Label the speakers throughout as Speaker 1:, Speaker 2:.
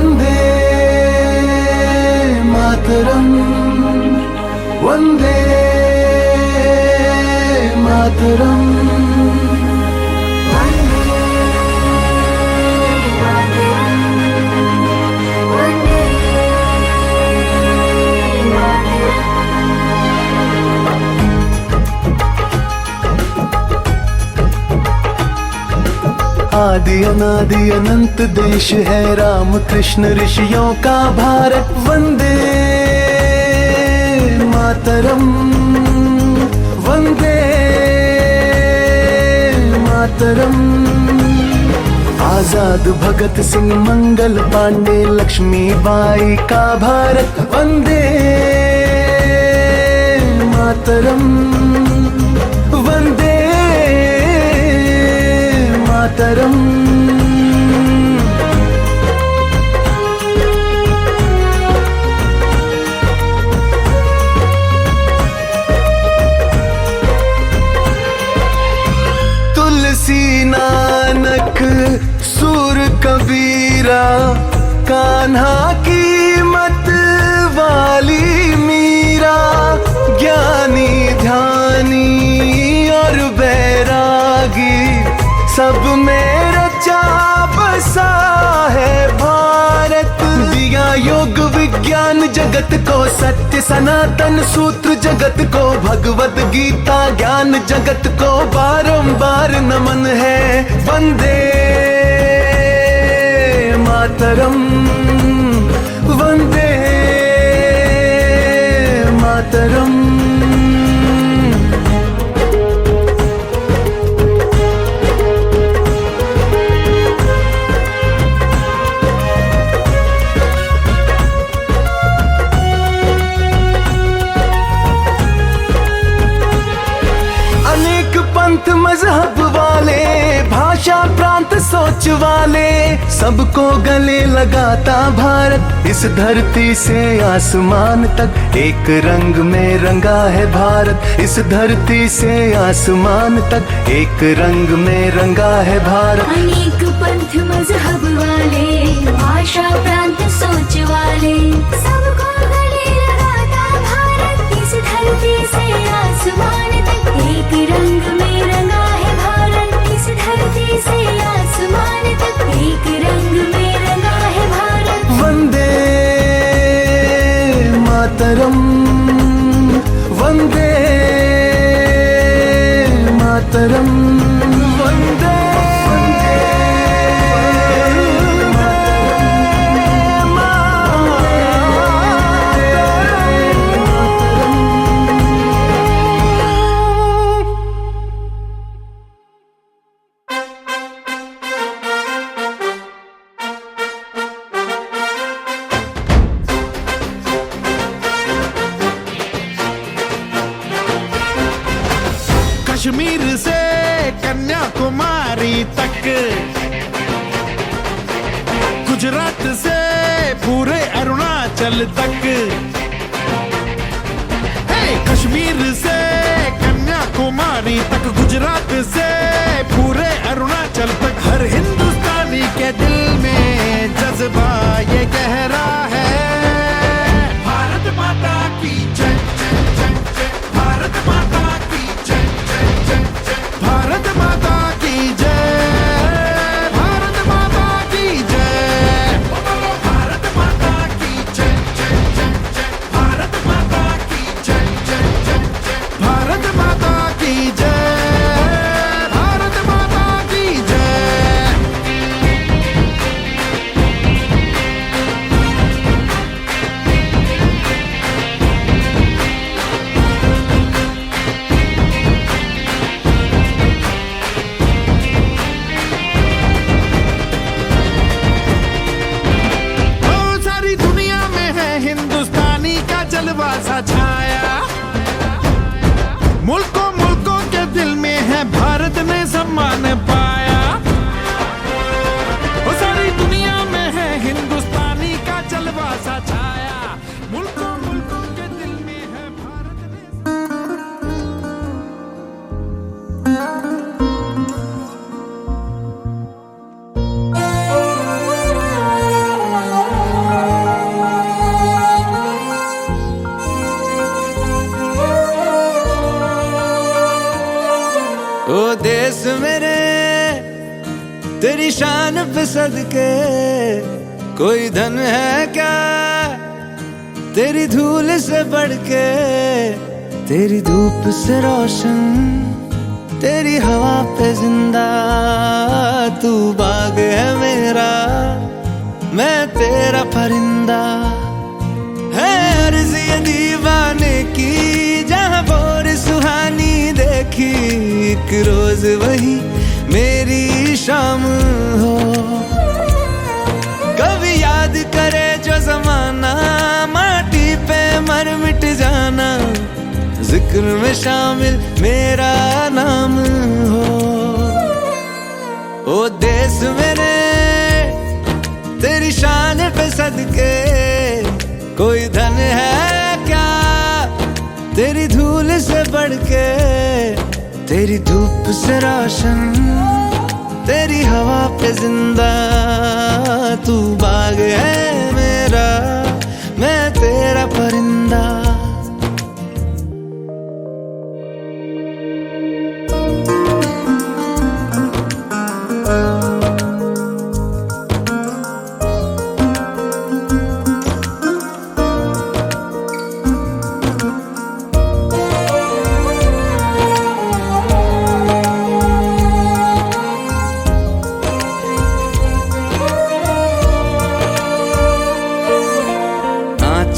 Speaker 1: वंदे मातरम, वंदे मातरम। आदि अनादि अनंत देश है राम कृष्ण ऋषियों का भारत। वंदे मातरम, वंदे मातरम। आजाद भगत सिंह मंगल पांडे लक्ष्मीबाई का भारत। वंदे मातरम, वंदे मातरम। तुलसी नानक सूर कबीरा कान्हा की मत वाली मीरा, ज्ञानी ध्यानी और बैरागी सब में रचा बसा है भारत। दिया योग विज्ञान जगत को सत्य सनातन सूत्र जगत को, भगवत गीता ज्ञान जगत को बारंबार नमन है। वंदे मातरम, वंदे मातरम। मजहब वाले भाषा प्रांत सोच वाले सबको गले लगाता भारत। इस धरती से आसमान तक एक रंग में रंगा है भारत। इस धरती से आसमान तक एक रंग में रंगा है भारत।
Speaker 2: अनेक पंथ मजहब वाले भाषा प्रांत सोच वाले सबको गले लगाता भारत। इस धरती से आसमान तक एक रंग में रंगा है भारत। इस धरती से आसमान तक एक रंग में रंगा है भारत।
Speaker 1: वंदे मातरम, वंदे मातरम, वंदे
Speaker 3: कश्मीर से कन्याकुमारी तक, गुजरात से पूरे अरुणाचल तक। कश्मीर से कन्याकुमारी तक, गुजरात से पूरे अरुणाचल तक, हर हिंदुस्तानी के दिल में जज्बा ये गहरा है। भारत माता की जय जय जय जय, भारत माता की जय जय जय जय, भारत माता की जय, भारत माता की जय, भारत माता की जय जय जय जय, भारत माता की जय जय जय जय, भारत माता की जय, भारत माता की जय। सा छाया, मुल्कों मुल्कों के दिल में है भारत ने सम्मान पाया। वो सारी दुनिया में है हिंदुस्तानी का जलवा सा छाया, मुल्कों मुल्कों के दिल में है भारत ने।
Speaker 1: तेरी शान पे सदके कोई धन है क्या, तेरी धूल से बढ़ के, तेरी धूप से रोशन, तेरी हवा पे जिंदा। तू बाग है मेरा, मैं तेरा परिंदा। है अर्ज़ ये दीवाने की, जहाँ भोर सुहानी देखी, एक रोज वही मेरी शाम हो। कभी याद करे जो जमाना, माटी पे मर मिट जाना, जिक्र में शामिल मेरा नाम हो। ओ देश मेरे तेरी शान पे सदके कोई धन है क्या, तेरी धूल से बढ़ के, तेरी धूप से रोशन, तेरी हवा पे जिंदा। तू बाग है मेरा, मैं तेरा परिंदा।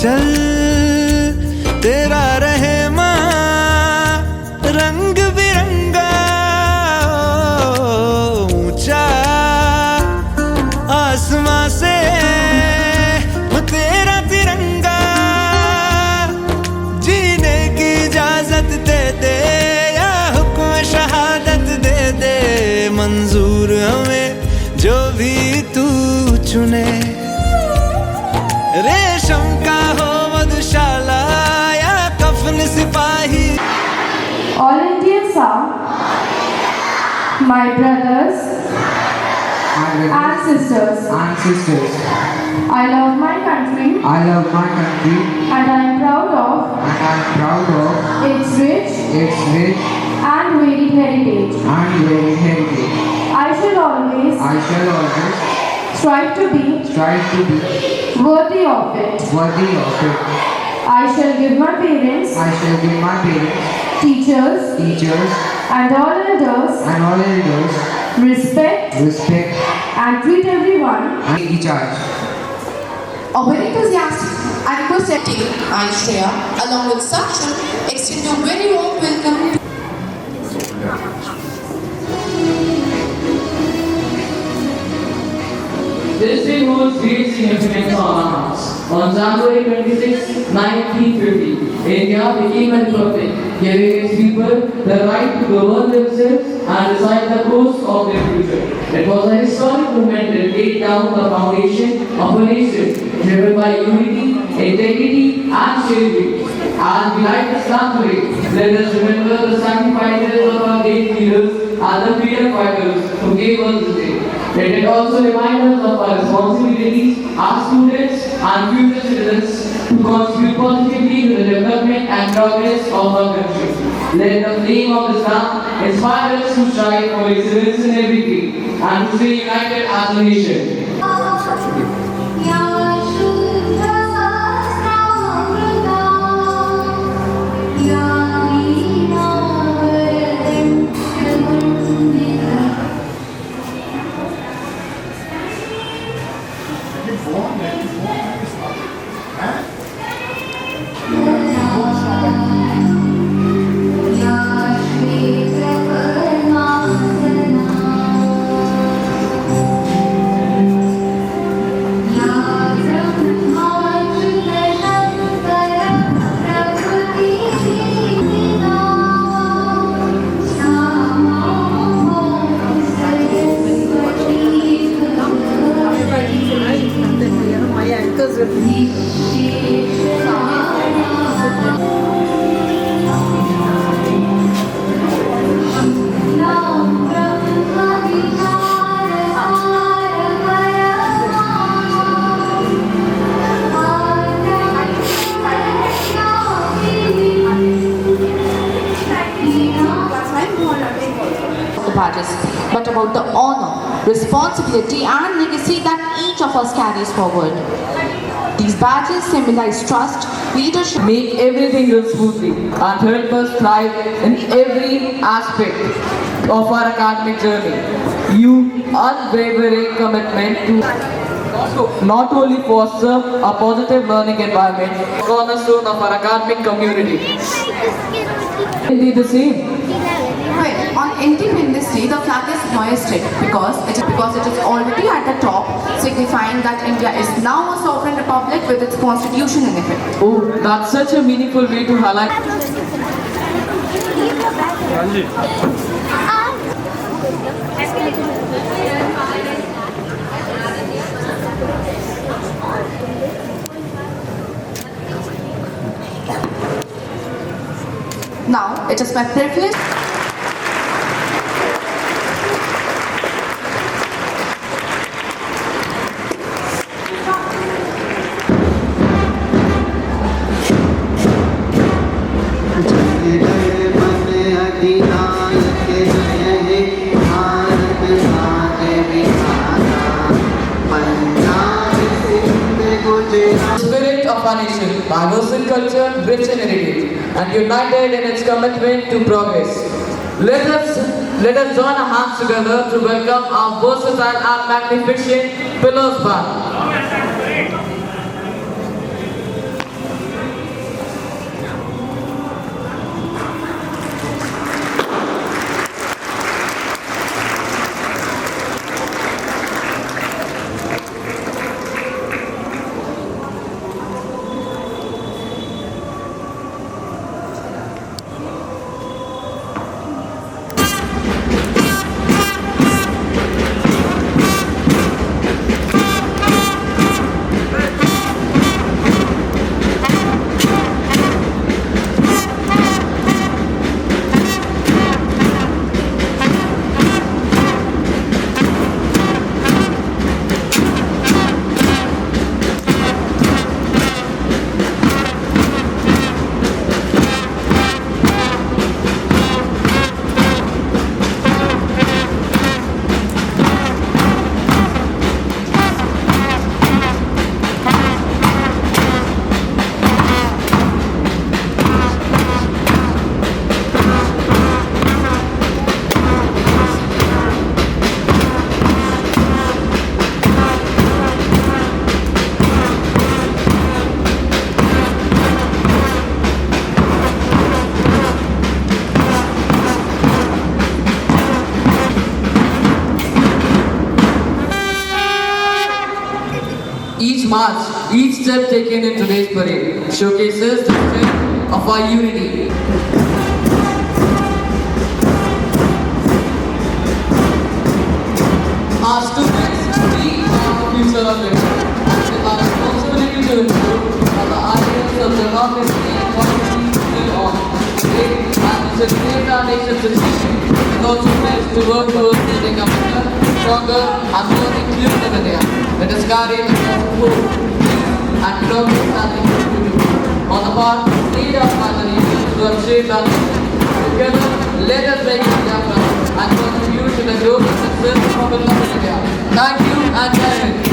Speaker 1: चल तेरा रहे माँ रंग बिरंगा, ऊंचा आसमां से तेरा तिरंगा। जीने की इजाजत दे दे या हुक्म शहादत दे दे, मंजूर हमें जो भी तू चुने। रेशम का हो मधुशाला या कफन सिपाही।
Speaker 4: All Indians are my brothers and sisters. I love my country and I am proud of its rich and varied heritage. I shall always strive to be worthy of it. I shall give my parents, teachers, and all elders respect and treat everyone
Speaker 5: A very enthusiastic and requesting I share along with Saksham extend a very warm welcome.
Speaker 6: This day holds great significance on our hearts. On January 26, 1950, India became a republic, giving its people the right to govern themselves and decide the course of their future. It was a historic movement that laid down the foundation of a nation driven by unity, integrity, and shared dreams. As we light the Islam today, let us remember the sacrifices of our great leaders and the freedom fighters who gave us this day. Let it also remind us of our responsibilities as students and future citizens to contribute positively to the development and progress of our country. Let the flame of Islam inspire us to strive for excellence in everything and to stay united as a nation.
Speaker 5: But about the honor responsibility and legacy that each of us carries forward. These badges symbolize trust, leadership,
Speaker 6: make everything run smoothly and help us thrive in every aspect of our academic journey. Your unwavering commitment to not only foster a positive learning environment, cornerstone of our academic community. Indeed the same.
Speaker 5: Well, on Independence Day, the flag is hoisted because it is already at the top, signifying that India is now a sovereign republic with its constitution in effect.
Speaker 6: Oh, that's such a meaningful way to highlight.
Speaker 5: Now, it is my privilege.
Speaker 6: Spirit of our nation, diverse in culture, rich in heritage, and united in its commitment to progress. Let us join our hands together to welcome our versatile and magnificent Pillars Band. Each march, each step taken in today's parade showcases the strength of our unity. Our students, we are the future of it. It is our responsibility to improve the ideals of democracy and quality still on. And to celebrate our nation's achievement, it also pledge to work towards building a better, stronger, and more inclusive India. Let us carry the hope and progress and inclusivity on the path lead us by the nation to achieve our nation. Together, let us make India proud and contribute to the growth and success of India. Thank you and Jai Hind.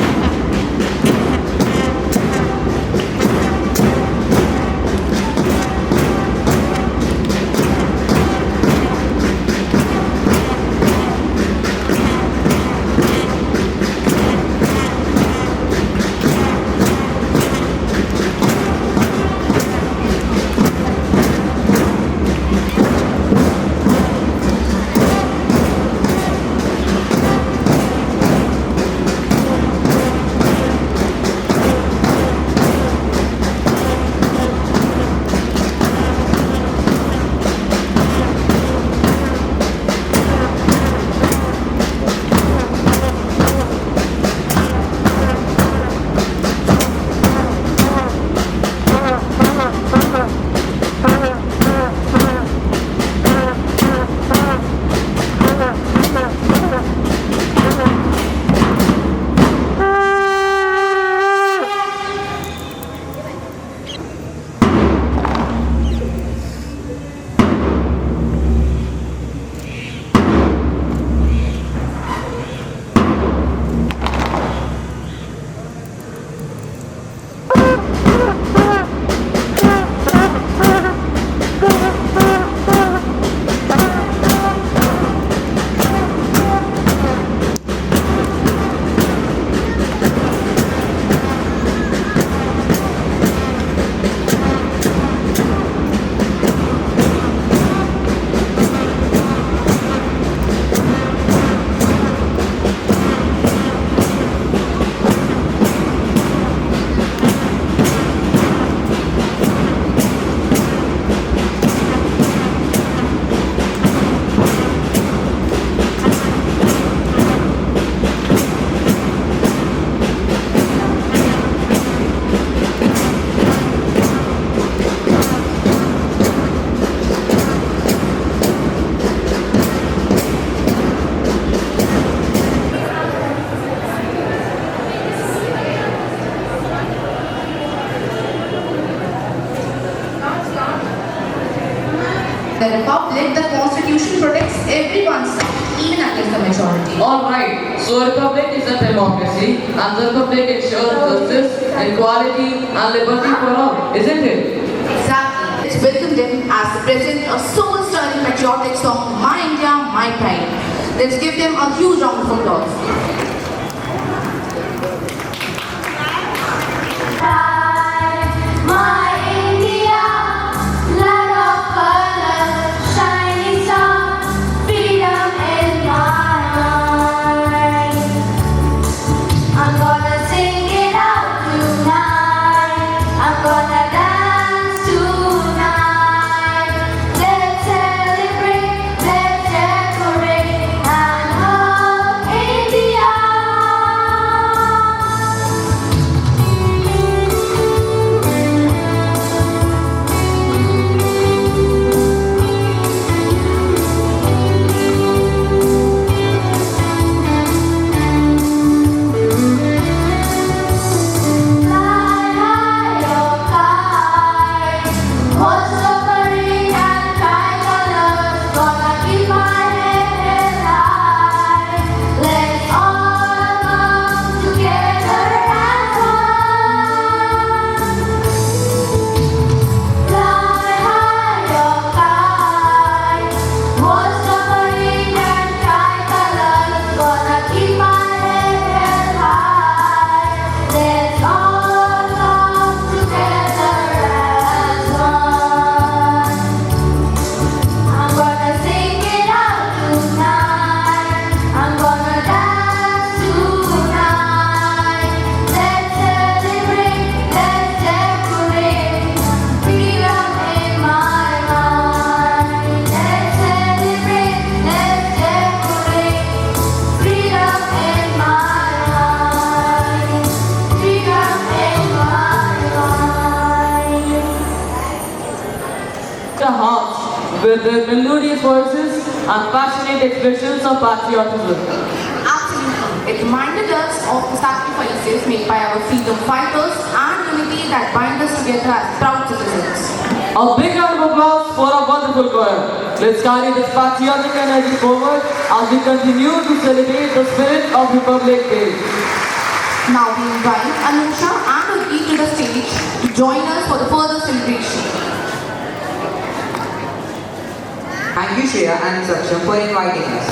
Speaker 5: republic, the constitution protects everyone's right, even against the majority.
Speaker 6: Alright, so a republic is a democracy and the republic ensures justice, equality and liberty for all, isn't it?
Speaker 5: Exactly. Let's welcome them as the present a soul-stirring patriotic song, My India, My Pride. Let's give them a huge round of applause.
Speaker 2: My India, land of colors, shining star, freedom in my mind. I'm gonna sing it out tonight. I'm gonna dance tonight. Let's celebrate, let's decorate and hug India. Fly high or kite, hold submarine and tricolors. Gonna keep my head held high. Let's all come together as one. Fly high or kite, hold submarine and tricolors. Gonna keep my head held high. Let's all come together as one. I'm gonna sing it out tonight. I'm gonna dance tonight. Let's celebrate, let's decorate. Freedom in my mind. Let's celebrate, let's decorate. Freedom in my mind. Freedom in my mind.
Speaker 6: The hearts with their melodious voices and passionate expressions of patriotism.
Speaker 5: Absolutely. It reminded us of the sacrifices made by our freedom fighters and unity that bind us together as proud citizens.
Speaker 6: A big round of applause for our wonderful choir. Let's carry this patriotic energy forward as we continue to celebrate the spirit of Republic Day.
Speaker 5: Now we invite Anusha and Urgi to the stage to join us for the further celebration.
Speaker 7: Thank you, Shreya and Saksham, for inviting us.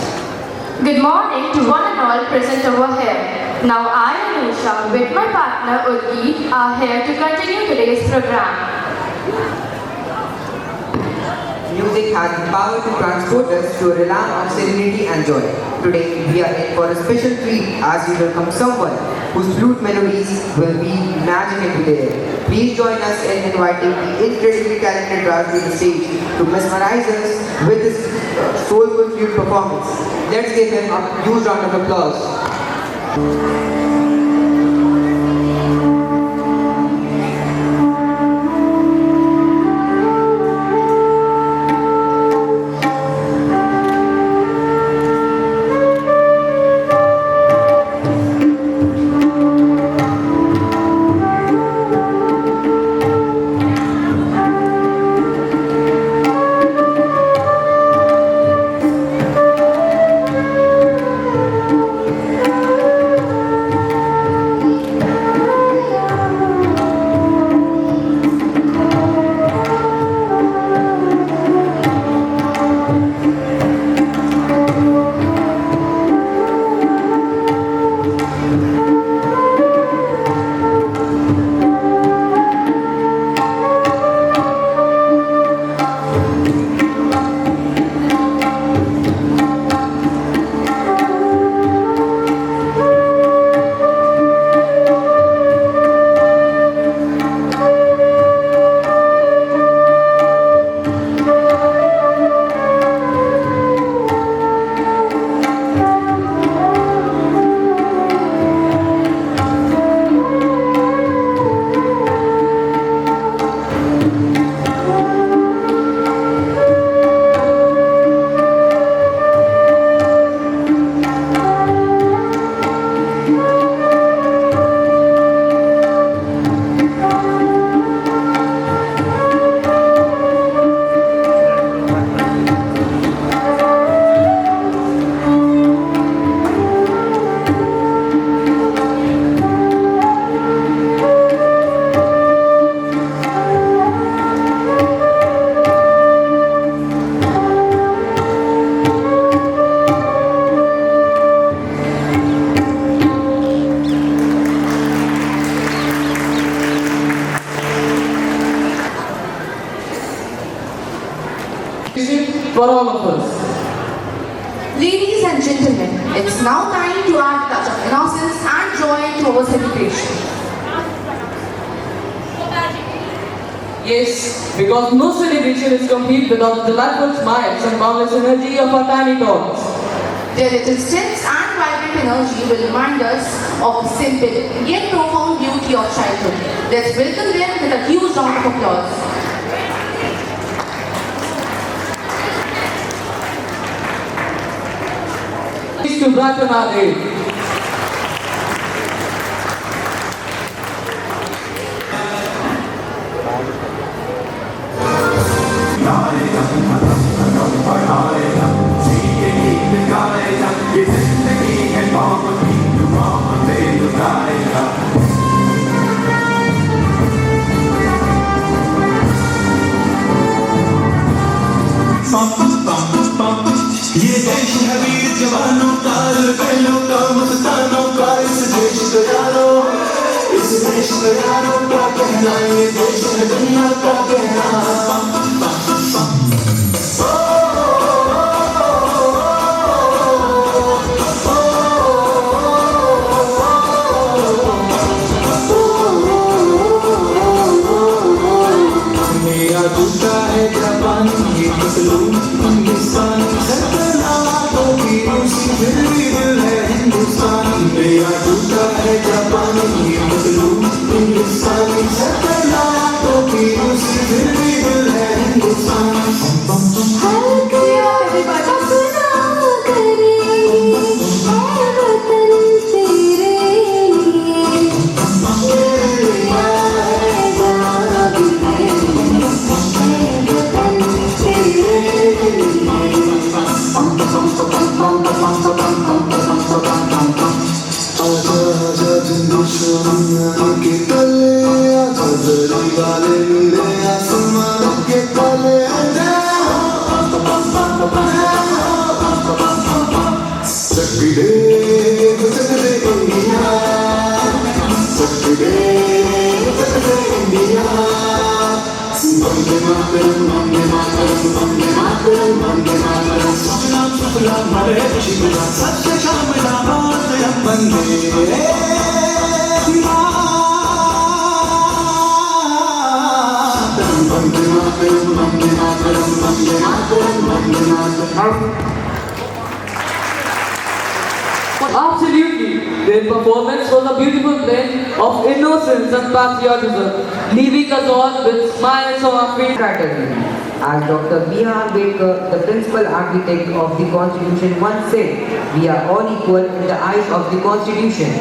Speaker 4: Good morning to one and all present over here. Now I, Anusha, with my partner Urgi, are here to continue today's program.
Speaker 7: Music has the power to transport us to a realm of serenity and joy. Today, we are in for a special treat as we welcome someone whose flute melodies will be imaginative there. Please join us in inviting the incredibly talented Raj to the stage to mesmerize us with his soulful flute performance. Let's give him a huge round of applause.
Speaker 6: for all of us.
Speaker 5: Ladies and gentlemen, it's now time to add a touch of innocence and joy to our celebration.
Speaker 6: Yes, because no celebration is complete without the delightful smiles and boundless energy of our tiny tots.
Speaker 5: Their little steps and vibrant energy will remind us of the simple yet profound beauty of childhood. Let's welcome them with a huge round of applause.
Speaker 6: To brighten our day.
Speaker 1: ये देश है वीर जवानों का लड़कों का मस्तानों का इस देश को यारो इस देश को यारो क्या कहना ये देश है दुनिया का कहना मेरा दूसरा है जापान ये पतलून हिंदुस्तान फिर भी दिल है हिंदुस्तान मेरा दूसरा है जापान ये पतलून हिंदुस्तानी सकला तो भी उसी फिर भी दिल है हिंदुस्तान के तले आजादी वाले नीले आसमान के तले सकड़े सकड़े इंडिया सकड़े सकड़े इंडिया वंदे मातरम वंदे मातरम वंदे मातरम वंदे मातरम सुजलाम सुफलाम मलयज शिवलाम सत्य श्यामलाम भारतयं वंदे
Speaker 6: Absolutely, their performance was a beautiful blend of innocence and patriotism, leaving us all with smiles on our faces.
Speaker 7: As Dr. B.R. Ambedkar, the principal architect of the Constitution, once said, we are all equal in the eyes of the Constitution.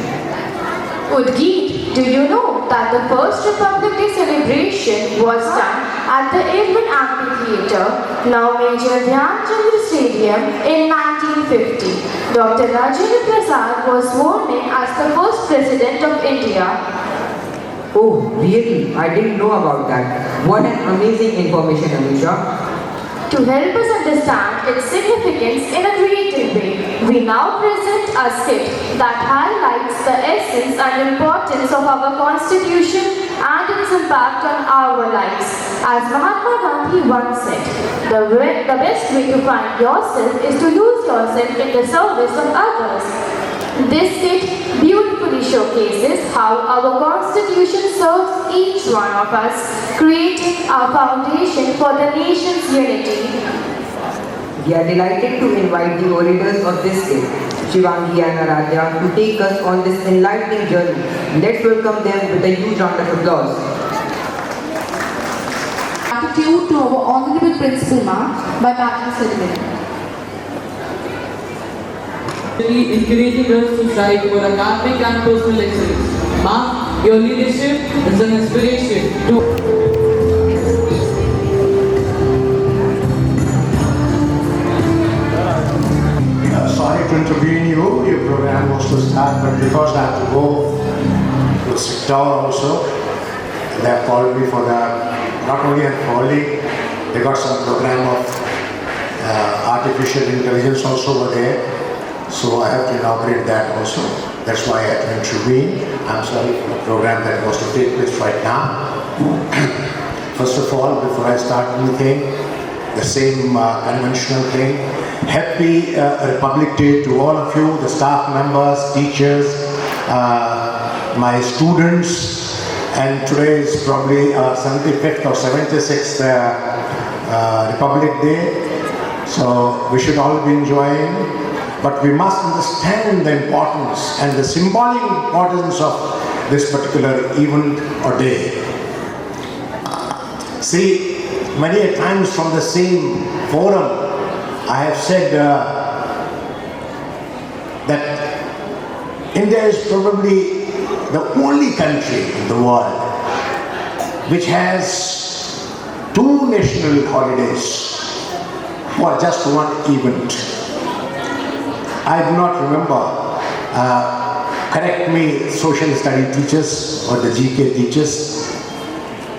Speaker 4: Udgeet, do you know that the first Republic Day celebration was done at the Irwin Amphitheatre, now Major Dhyan Chandra Stadium, in 1950? Dr. Rajendra Prasad was sworn in as the first President of India.
Speaker 7: Oh, really? I didn't know about that. What an amazing information, Amisha.
Speaker 4: To help us understand its significance in a creative way, we now present a skit that highlights the essence and importance of our Constitution and its impact on our lives. As Mahatma Gandhi once said, the best way to find yourself is to lose yourself in the service of others. This skit beautifully showcases how our Constitution serves each one of us, creating a foundation for the nation's unity.
Speaker 7: We are delighted to invite the orators of this skit, Shivangi and Aradhya, to take us on this enlightening journey. Let's welcome them with a huge round of applause.
Speaker 5: Gratitude to our Honorable Principal Ma by Patrick Sullivan.
Speaker 6: Encouraging us to strive for academic and personal excellence. Ma'am, your leadership is an inspiration to
Speaker 8: sorry to intervene you. Your program was to start, but because I have to go to Sector also, they have called me for the, not only unfolding, they got some program of artificial intelligence also over there. So I have to inaugurate that also. That's why I had to intervene. I'm sorry for the program that was to take place right now. First of all, before I start anything, the same conventional thing. Happy Republic Day to all of you, the staff members, teachers, my students, and today is probably 75th or 76th Republic Day. So we should all be enjoying, but we must understand the importance and the symbolic importance of this particular event or day. See, many a times from the same forum, I have said that India is probably the only country in the world which has 2 national holidays for just one event. I do not remember, correct me social study teachers or the GK teachers,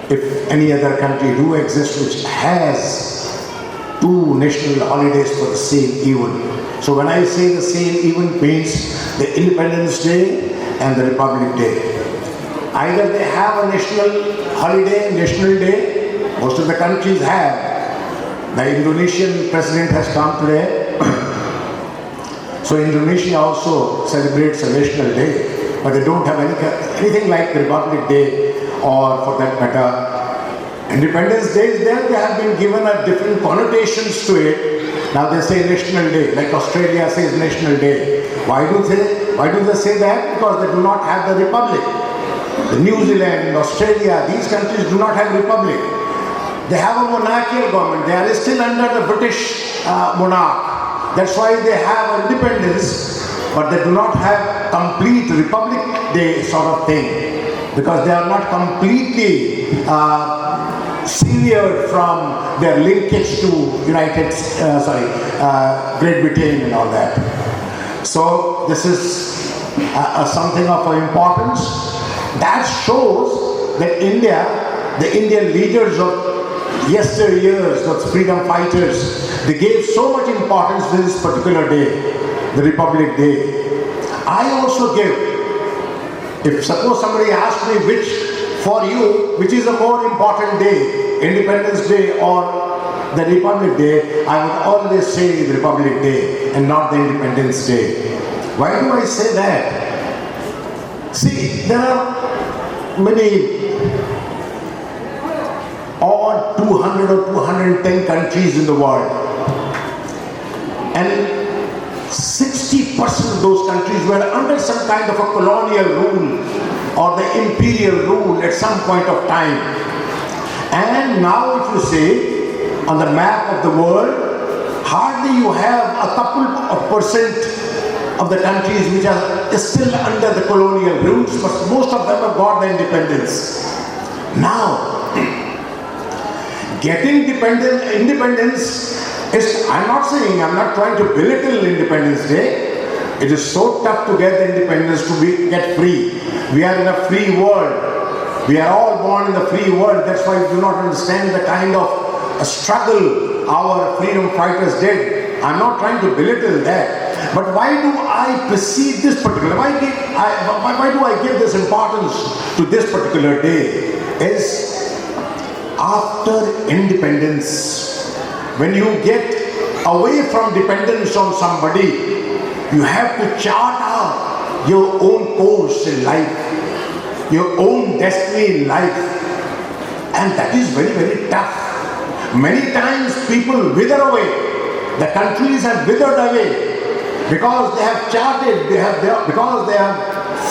Speaker 8: if any other country do exist which has 2 national holidays for the same event. So when I say the same event means the Independence Day and the Republic Day. Either they have a national holiday, national day, most of the countries have. The Indonesian president has come today. So Indonesia also celebrates a national day, but they don't have anything like the Republic Day, or for that matter, Independence Day is there. They have been given a different connotations to it. Now they say National Day, like Australia says National Day. Why do they say that? Because they do not have the republic. The New Zealand, Australia, these countries do not have republic. They have a monarchical government. They are still under the British monarch. That's why they have independence, but they do not have complete Republic Day sort of thing, because they are not completely severed from their linkage to Great Britain and all that. So this is something of importance. That shows that India, the Indian leaders of yesteryears, those freedom fighters, they gave so much importance to this particular day, the Republic Day. I also give, if suppose somebody asks me for you, which is a more important day, Independence Day or the Republic Day, I would always say the Republic Day and not the Independence Day. Why do I say that? See, there are many odd 200 or 210 countries in the world, and 60% of those countries were under some kind of a colonial rule or the imperial rule at some point of time. And now if you say on the map of the world, hardly you have a couple of percent of the countries which are still under the colonial rules, but most of them have got the independence. Now, getting independence is, I'm not trying to belittle Independence Day. It is so tough to get the independence, to get free. We are in a free world. We are all born in the free world. That's why we do not understand the kind of struggle our freedom fighters did. I'm not trying to belittle that. But why do I perceive this particular, why do I give this importance to this particular day? Is after independence, when you get away from dependence on somebody, you have to chart out your own course in life, your own destiny in life, and that is very, very tough. Many times people wither away, the countries have withered away because they have charted, because they have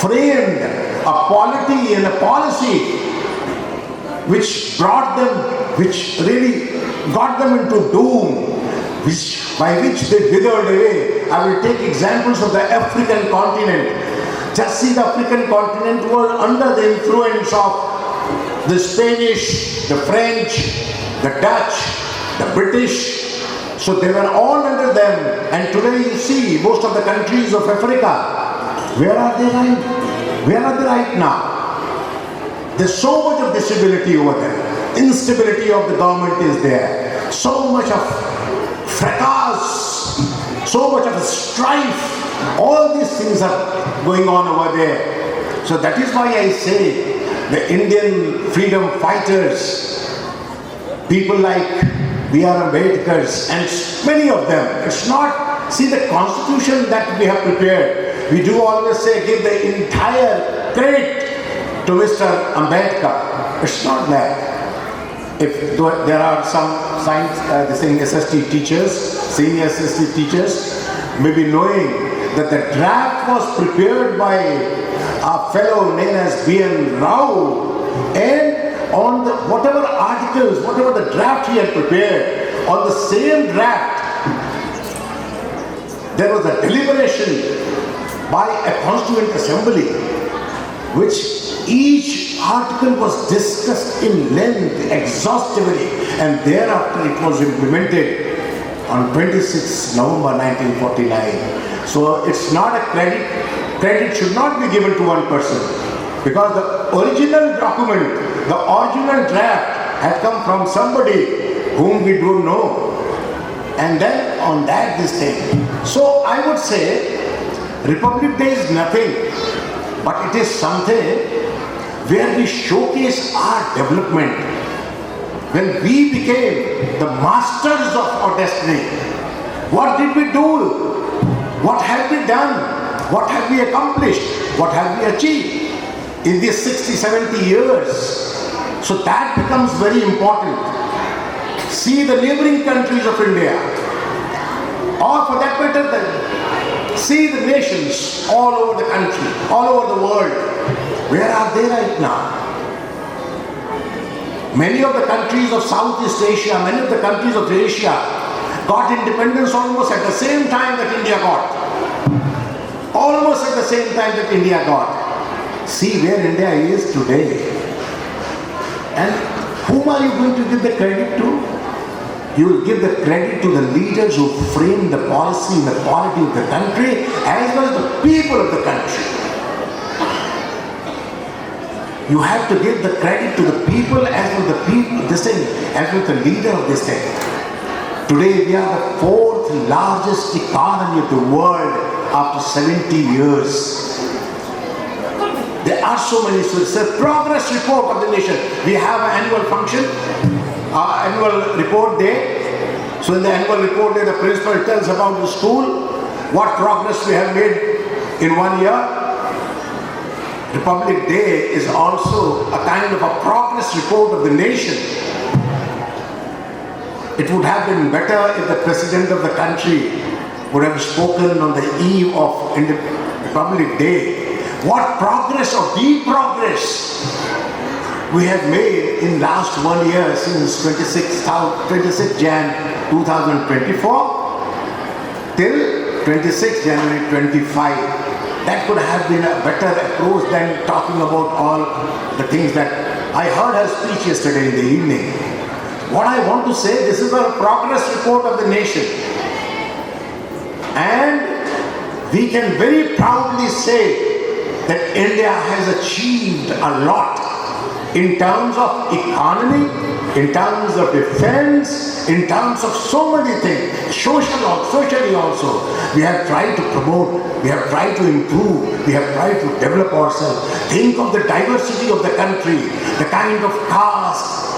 Speaker 8: framed a polity and a policy which really got them into doom, by which they withered away. I will take examples of the African continent. Just see, the African continent was under the influence of the Spanish, the French, the Dutch, the British. So they were all under them. And today you see most of the countries of Africa, where are they right now? There's so much of disability over there. Instability of the government is there. So much of fracas, so much of strife. All these things are going on over there. So that is why I say the Indian freedom fighters, people like B.R. Ambedkar's, and many of them. It's not, see the constitution that we have prepared. We do always say give the entire credit to Mr. Ambedkar. It's not that. If there are some science, SST teachers, senior SST teachers, maybe knowing that the draft was prepared by a fellow named as B.N. Rao, and on the whatever articles, whatever the draft he had prepared, on the same draft, there was a deliberation by a constituent assembly, which each article was discussed in length, exhaustively, and thereafter it was implemented on 26 November 1949. So it's not a credit. Credit should not be given to one person, because the original document, the original draft had come from somebody whom we don't know. And then on that this thing. So I would say Republic Day is nothing, but it is something where we showcase our development. When we became the masters of our destiny, what did we do? What have we done? What have we accomplished? What have we achieved in these 60, 70 years? So that becomes very important. See the neighboring countries of India, or for that matter, see the nations all over the country, all over the world. Where are they right now? Many of the countries of Southeast Asia, many of the countries of Asia got independence almost at the same time that India got. Almost at the same time that India got. See where India is today. And whom are you going to give the credit to? You will give the credit to the leaders who framed the policy and the quality of the country, as well as the people of the country. You have to give the credit to the people as well as the people, this thing, as well as the leader of this thing. Today we are the fourth largest economy of the world after 70 years. There are so many, so it's a progress report of the nation. We have an annual function, annual report day. So in the annual report day, the principal tells about the school, what progress we have made in 1 year. Republic Day is also a kind of a progress report of the nation. It would have been better if the President of the country would have spoken on the eve of Republic Day. What progress or deep progress we have made in last 1 year since 26 Jan 2024 till 26 January 25. That could have been a better approach than talking about all the things that I heard her speech yesterday in the evening. What I want to say, this is a progress report of the nation. And we can very proudly say that India has achieved a lot in terms of economy, in terms of defense, in terms of so many things, socially also. We have tried to promote, we have tried to improve, we have tried to develop ourselves. Think of the diversity of the country, the kind of caste,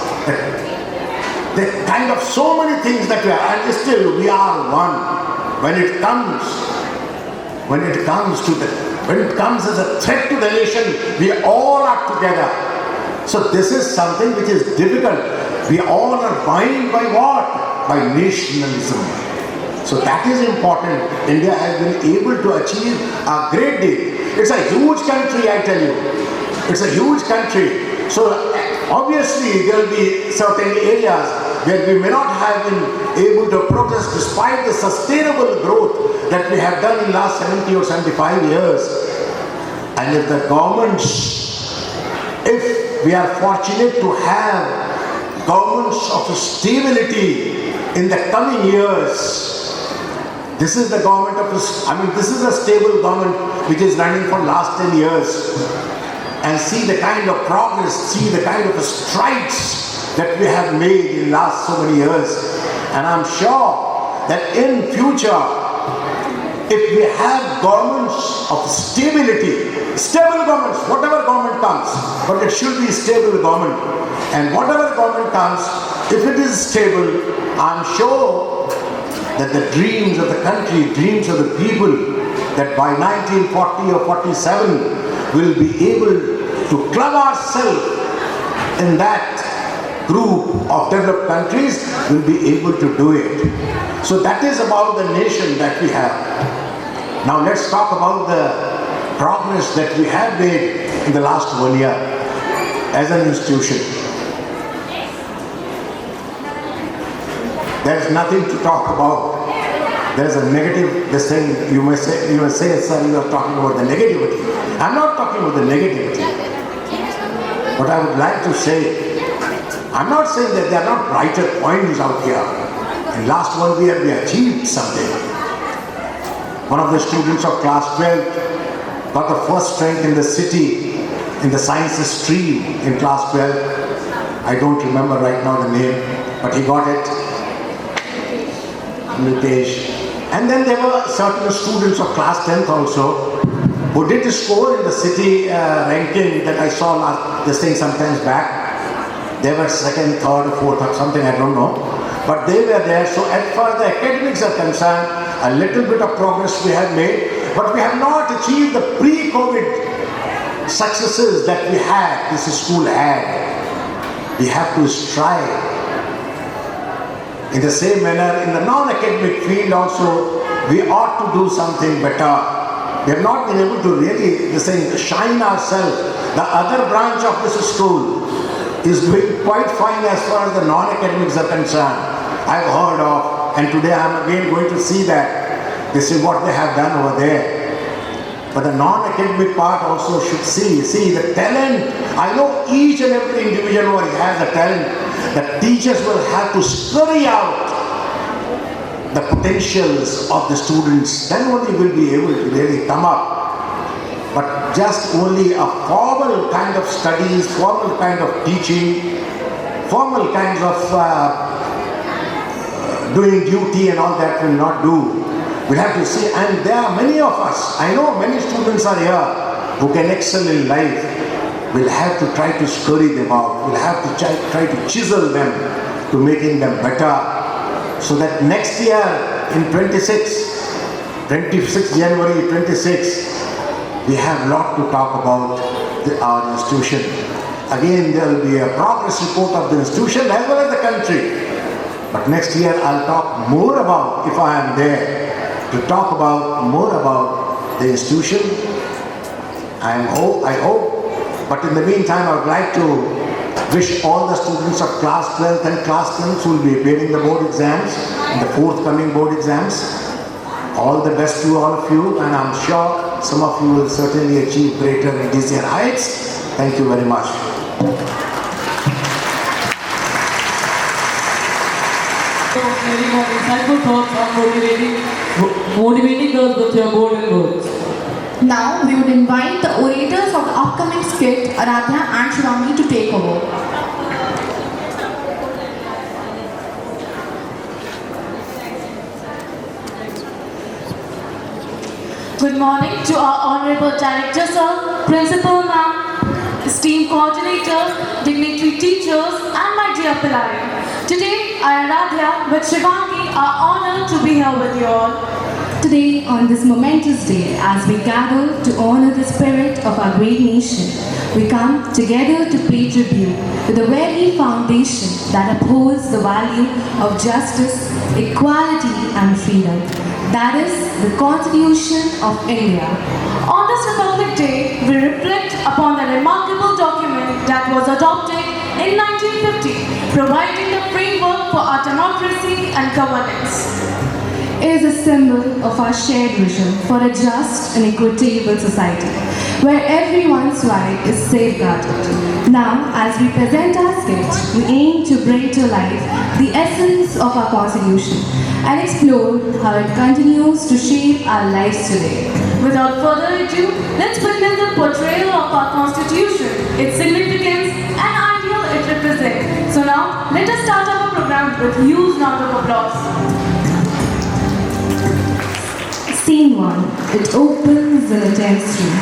Speaker 8: the kind of so many things that we are, and still we are one. When it comes as a threat to the nation, we all are together. So this is something which is difficult. We all are bound by what? By nationalism. So that is important. India has been able to achieve a great deal. It's a huge country, I tell you. It's a huge country. So obviously there will be certain areas where we may not have been able to progress despite the sustainable growth that we have done in the last 70 or 75 years. And if the governments, if we are fortunate to have governments of stability in the coming years, this is the government of, this is a stable government which is running for last 10 years. And see the kind of progress, see the kind of strides that we have made in last so many years. And I'm sure that in future, if we have governments of stability, stable governments, whatever government comes, but it should be stable government. And whatever government comes, if it is stable, I'm sure that the dreams of the country, dreams of the people, that by 1940 or 47, we'll be able to club ourselves in that group of developed countries, will be able to do it. So that is about the nation that we have. Now let's talk about the progress that we have made in the last 1 year as an institution. There's nothing to talk about. There's a negative, this thing, you may say, sir, you are talking about the negativity. I'm not talking about the negativity. What I would like to say, I'm not saying that there are not brighter points out here. In last 1 year, we achieved something. One of the students of class 12 got the first rank in the city in the sciences stream in class 12. I don't remember right now the name, but he got it. Nitesh. And then there were certain students of class 10th also who did score in the city ranking that I saw this thing sometimes back. They were second, third, fourth or something, I don't know. But they were there. So as far as the academics are concerned, a little bit of progress we have made, but we have not achieved the pre-COVID successes that we had, this school had. We have to strive. In the same manner, in the non-academic field also, we ought to do something better. We have not been able to really shine ourselves. The other branch of this school is doing quite fine as far as the non-academics are concerned. I've heard of, and today I'm again going to see that. This is what they have done over there. But the non-academic part also should see the talent. I know each and every individual who has the talent. The teachers will have to scurry out the potentials of the students. Then only will be able to really come up. But just only a formal kind of studies, formal kind of teaching, formal kinds of doing duty and all that will not do. We'll have to see, and there are many of us, I know many students are here who can excel in life. We'll have to try to scurry them out. We'll have to try to chisel them to making them better. So that next year in 26 January 26, we have a lot to talk about our institution. Again, there will be a progress report of the institution as well as the country. But next year I'll talk more about, if I am there, to talk about more about the institution. I hope. But in the meantime, I would like to wish all the students of class 12th and class 10th who will be appearing the board exams, in the forthcoming board exams. All the best to all of you, and I'm sure some of you will certainly achieve greater and easier heights. Thank you very much.
Speaker 6: Sharing our insightful thoughts on motivating us with your golden words.
Speaker 5: Now we would invite the orators of the upcoming skit, Aradhya and Shivani, to take over.
Speaker 4: Good morning to our Honorable Director Sir, Principal Ma'am, esteemed coordinator, dignitary teachers and my dear Pillai. Today I, Aradhya, with Shivangi are honoured to be here with you all.
Speaker 2: Today, on this momentous day, as we gather to honor the spirit of our great nation, we come together to pay tribute to the very foundation that upholds the value of justice, equality and freedom. That is the Constitution of India.
Speaker 4: On this Republic Day, we reflect upon the remarkable document that was adopted in 1950, providing the framework for our democracy and governance.
Speaker 2: It is a symbol of our shared vision for a just and equitable society, where everyone's right is safeguarded. Now, as we present our sketch, we aim to bring to life the essence of our Constitution and explore how it continues to shape our lives today.
Speaker 4: Without further ado, let's begin the portrayal of our Constitution, its significance and ideal it represents. So now, let us start our program with huge round of applause.
Speaker 2: Scene 1. It opens in a tense room.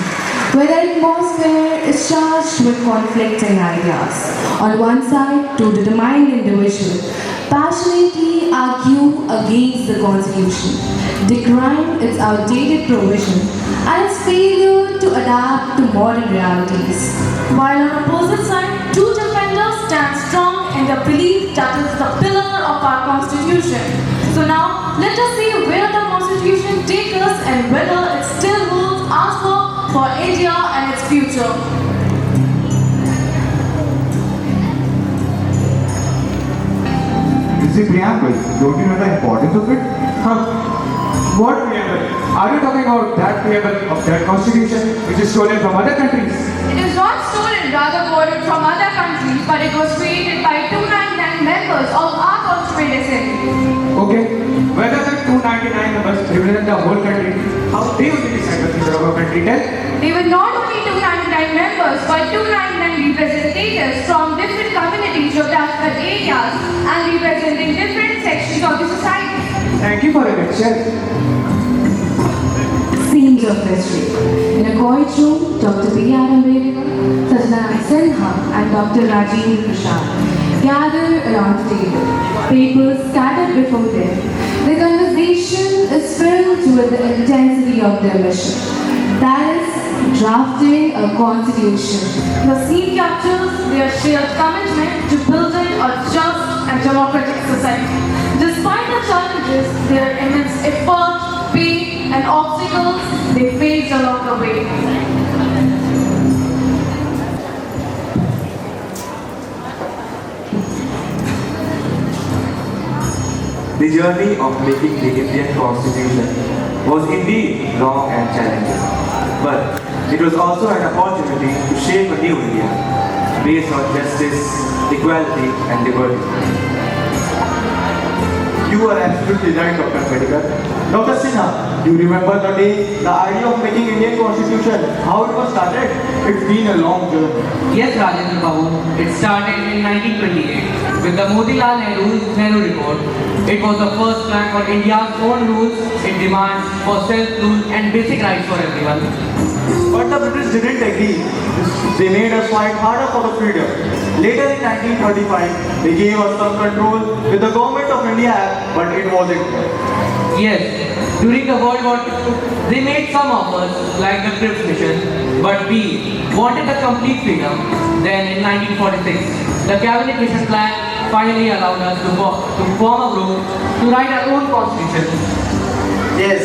Speaker 5: where the atmosphere is charged with conflicting ideas. On one side, two determined individuals passionately argue against the Constitution, decrying its outdated provision and its failure to adapt to modern realities.
Speaker 4: While on opposite side, two defenders stand strong in the belief that it's the pillar of our Constitution. So now, let us see where the Constitution takes us and whether it still holds answer for India and its future.
Speaker 9: It's the preamble. Don't you know the importance of it?
Speaker 10: What preamble? Are you talking about that preamble of that constitution which is stolen from other countries?
Speaker 4: It is not stolen, rather borrowed from other countries, but it was created by 299 members of our Constituent Assembly.
Speaker 10: Okay. Whether the 299 members represent the whole country, how they will decide the future of our country? Tell.
Speaker 4: They were not only 299 members, but 299 representatives from different communities, geographical areas, and representing different sections of the society.
Speaker 10: Thank you for your lecture.
Speaker 5: Scenes of history. In a courtroom, Dr. B.R. Ambedkar, Sajjana Sinha, and Dr. Rajendra Prasad gather around the table, papers scattered before them. The conversation is filled with the intensity of their mission. That is, drafting a constitution.
Speaker 4: The scene captures their shared commitment to building a just and democratic society. Despite the challenges, their immense effort, pain, and obstacles they faced along the way.
Speaker 11: The journey of making the Indian Constitution was indeed long and challenging, but it was also an opportunity to shape a new India based on justice, equality and liberty.
Speaker 9: You are absolutely right, Dr. Ambedkar. Dr. Sinha, you remember the day, the idea of making Indian Constitution, how it was started? It's been a long journey.
Speaker 6: Yes, Rajendra Babu, it started in 1928 with the Motilal Nehru report. It was the first plan for India's own rules. It demands for self-rule and basic rights for everyone.
Speaker 9: But the British didn't agree. They made us fight harder for the freedom. Later in 1935, they gave us some control with the Government of India Act, but it wasn't.
Speaker 6: Yes, during the World War II, they made some offers like the Cripps mission, but we wanted the complete freedom. Then in 1946, the Cabinet Mission Plan finally allowed us to form a group to write our own constitution.
Speaker 9: Yes,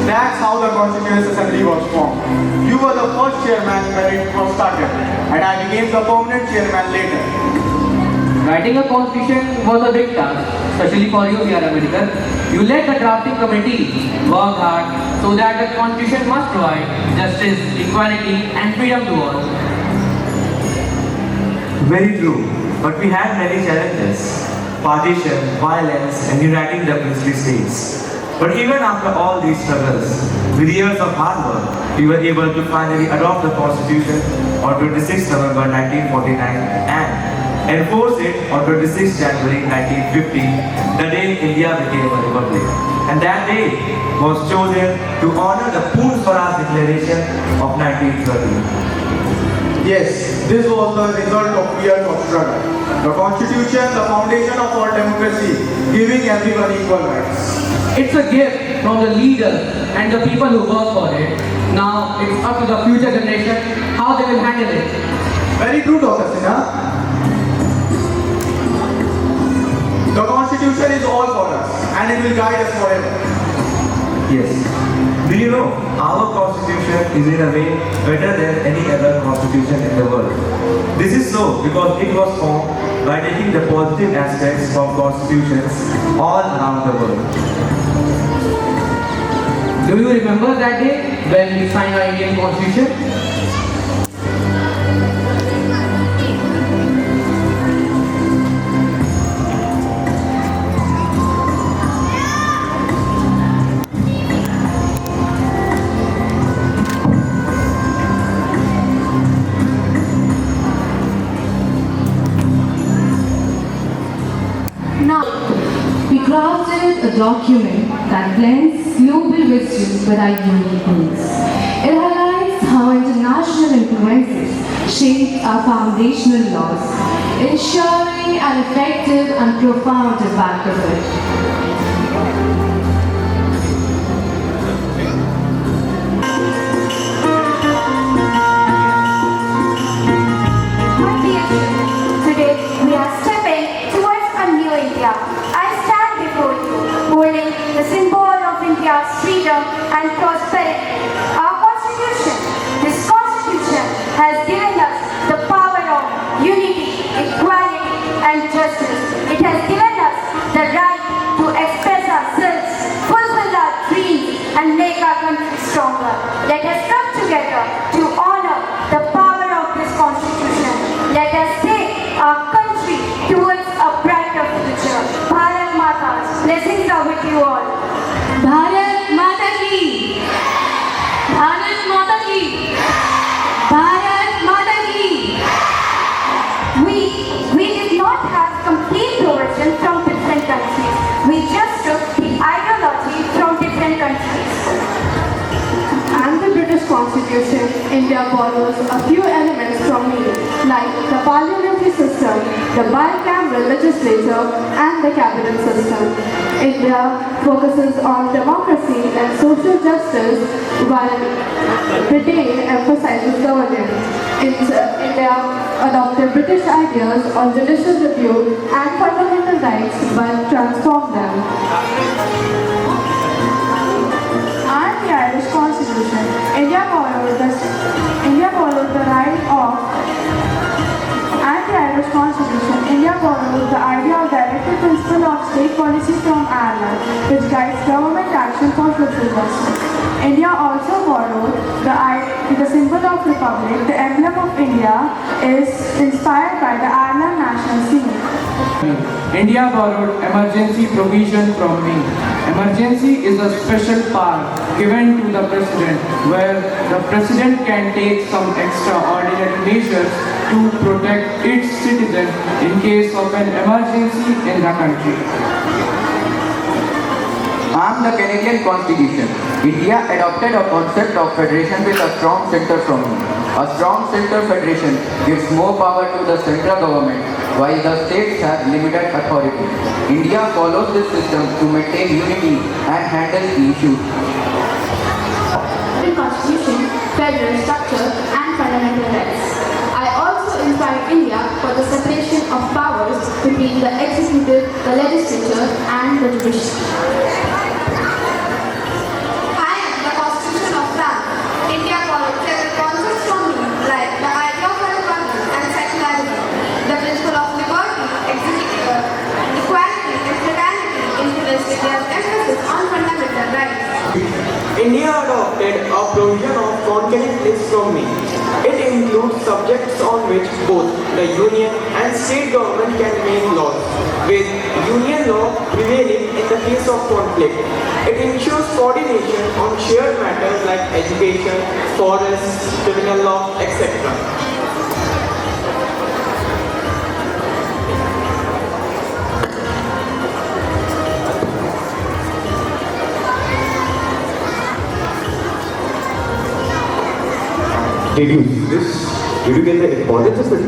Speaker 9: that's how the Constituent Assembly was formed. You were the first chairman when it was started, and I became the permanent chairman later.
Speaker 6: Writing a constitution was a big task, especially for you, B.R. Ambedkar. You led the drafting committee, worked hard, so that the constitution must provide justice, equality and freedom to all.
Speaker 11: Very true, but we had many challenges: partition, violence and uniting the princely states. But even after all these struggles, with years of hard work, we were able to finally adopt the Constitution on 26 November 1949 and enforce it on 26 January 1950, the day India became a republic. And that day was chosen to honor the Poor Swaraj Declaration of 1930.
Speaker 9: Yes, this was the result of years of struggle. The Constitution, the foundation of our democracy, giving everyone equal rights.
Speaker 6: It's a gift from the leaders and the people who work for it. Now it's up to the future generation how they will handle it.
Speaker 9: Very true, Dr. Sinha. The Constitution is all for us and it will guide us forever.
Speaker 11: Yes. Do you know, our Constitution is in a way better than any other Constitution in the world. This is so because it was formed by taking the positive aspects from constitutions all around the world.
Speaker 6: Do you remember that day when we signed our Indian Constitution?
Speaker 5: Now, we crafted a document that blends global wisdom with our unique needs. It highlights how international international influences shaped our foundational laws, ensuring an effective and profound impact of it.
Speaker 2: My dear children, today we are stepping towards a new India. I stand before you, holding the symbol of India's freedom and prosperity. Our Constitution, this Constitution has given us the power of unity, equality and justice. It has given us the right to express ourselves, fulfill our dreams and make our country stronger. Let us come together to honor the power of this Constitution. Let us take our country towards a brighter future. Bharat Mata's blessings are with you all.
Speaker 5: Bharat Mata ki! Bharat Mata ki! Bharat Mata ki!
Speaker 2: We did not have complete origin from different countries. We just took the ideology from different countries.
Speaker 4: And the British Constitution, India borrows a few elements from me, like the parliamentary system, the bicameral legislature, and the cabinet system. India focuses on democracy and social justice, while Britain emphasizes governance. India adopted British ideas on judicial review and fundamental rights, but transformed them.
Speaker 5: And the Irish Constitution, India followed the right of and the Irish Constitution, India borrowed the idea of directive principle of state policy from Ireland, which guides government action for social justice. India also borrowed the symbol of republic. The emblem of India is inspired by the Ireland national scene.
Speaker 10: India borrowed emergency provision from me. Emergency is a special power given to the president, where the president can take some extraordinary measures to protect its citizens in case of an emergency in the country.
Speaker 12: I am the Canadian Constitution. India adopted a concept of federation with a strong center from me. A strong center federation gives more power to the central government, while the states have limited authority. India follows this system to maintain unity and handle the issues.
Speaker 4: Constitution, federal structure, and fundamental rights. I also inspired India for the separation of powers between the executive, the legislature, and the judiciary.
Speaker 2: I am the Constitution of France. India followed several concepts from me, like the idea of a republic and secularism, the principle of liberty, equality, and fraternity influenced India's emphasis on fundamental rights.
Speaker 9: India adopted a provision of concurrent list from me. It includes subjects on which both the union and state government can make laws, with union law prevailing in the case of conflict. It ensures coordination on shared matters like education, forests, criminal law, etc.
Speaker 13: Did you see this? Did you get the importance of it?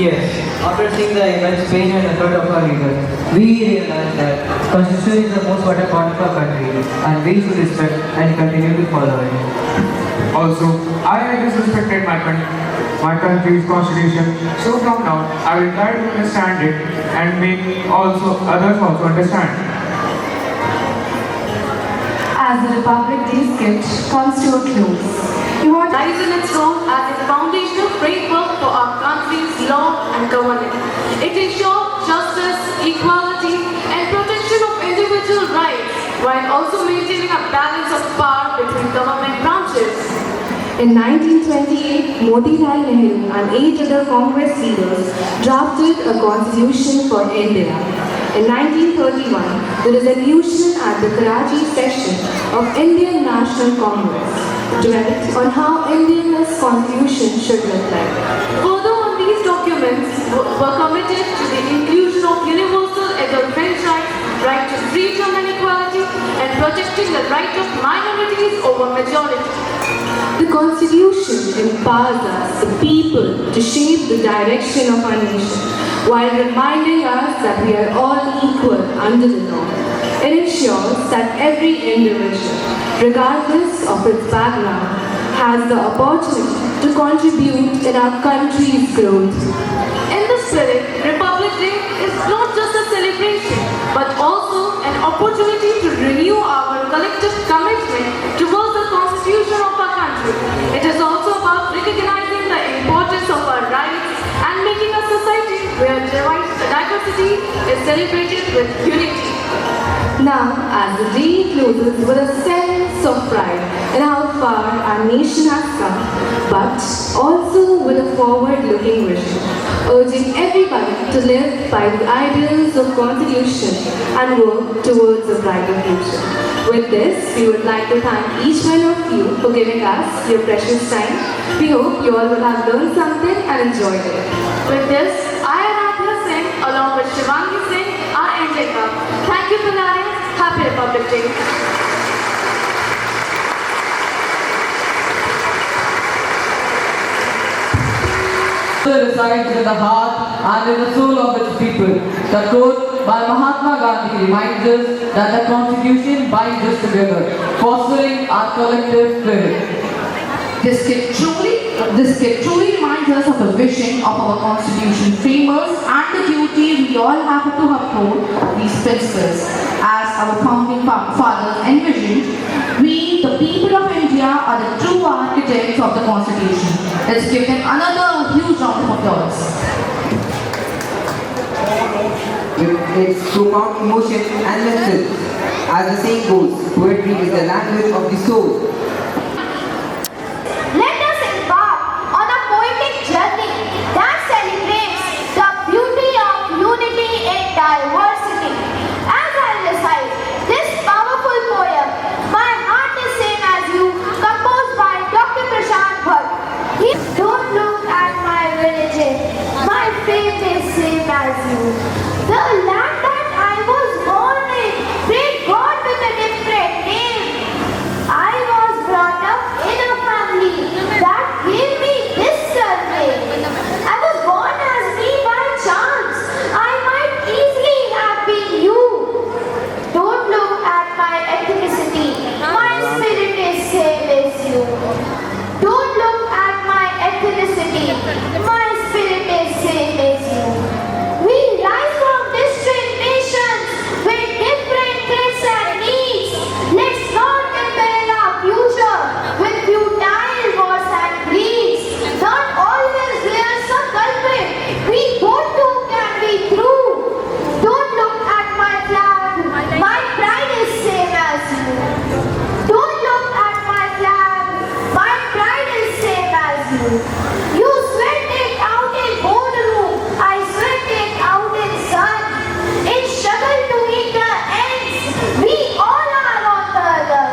Speaker 6: Yes, after seeing the immense pain and effort of our leaders, we realized that Constitution is the most vital part of our country and we should respect and continue to follow it.
Speaker 10: Also, I had disrespected my country's constitution, so from now I will try to understand it and make others also understand.
Speaker 5: As the Republic Day sketch comes to a close, you want
Speaker 4: Lies in its role as a foundational framework for our country's law and governance. It ensures justice, equality, and protection of individual rights, while also maintaining a balance of power between government branches.
Speaker 5: In 1928, Motilal Nehru and 8 other Congress leaders drafted a constitution for India. In 1931, the resolution at the Karachi session of Indian National Congress dwelt on how India's constitution should look like.
Speaker 4: Further, these documents were committed to the inclusion of universal adult franchise, right to freedom and equality, and protecting the right of minorities over majority.
Speaker 5: The Constitution empowers us, the people, to shape the direction of our nation, while reminding us that we are all equal under the law. It ensures that every individual, regardless of its background, has the opportunity to contribute in our country's growth.
Speaker 4: In this spirit, Republic Day is not just a celebration, but also an opportunity to renew our collective commitment towards the Constitution of our country. It is also about recognizing the importance of our rights and making a society where diversity is celebrated with unity.
Speaker 5: Now, as the day closes with a sense of pride in how far our nation has come, but also with a forward-looking vision, urging everybody to live by the ideals of Constitution and work towards a brighter future. With this, we would like to thank each one of you for giving us your precious time. We hope you all will have learned something and enjoyed it.
Speaker 4: With this, I am Adya Singh along with Shivangi Singh are ending up. Thank you, Pinari. Happy Republic Day.
Speaker 6: Resides in the heart and in the soul of its people. The quote by Mahatma Gandhi reminds us that the Constitution binds us together, fostering our collective spirit.
Speaker 14: This kid truly reminds us of the vision of our Constitution framers and the duty we all have to uphold these principles. As our founding fathers envisioned, we, the people of India, are the true architects of the Constitution. Let's give them another huge round of applause.
Speaker 7: With its profound emotion and message, as the saying goes, poetry is the language of the soul.
Speaker 2: Let us embark on a poetic journey that celebrates the beauty of unity in diversity. As I recite this powerful poem, My Heart is Same As You, composed by Dr. Prashant Bhatt. Don't look at my religion, my faith is same as you. The land that I was born in, prayed God with a different name. I was brought up in a family that gave me this surname. I was born as me by chance. I might easily have been you. Don't look at my ethnicity. My spirit is same as you. Don't look at my ethnicity. My spirit is same as you. We rise from distant nations with different traits and needs. Let's not embed our future with futile wars and greeds. Not always there's a culprit. We both too can be true. Don't look at my flag. My pride is same as you. Don't look at my flag. My pride is same as you. You sweat it out in boardroom. I sweat it out in sun. In struggle to meet the ends, we all are on the other.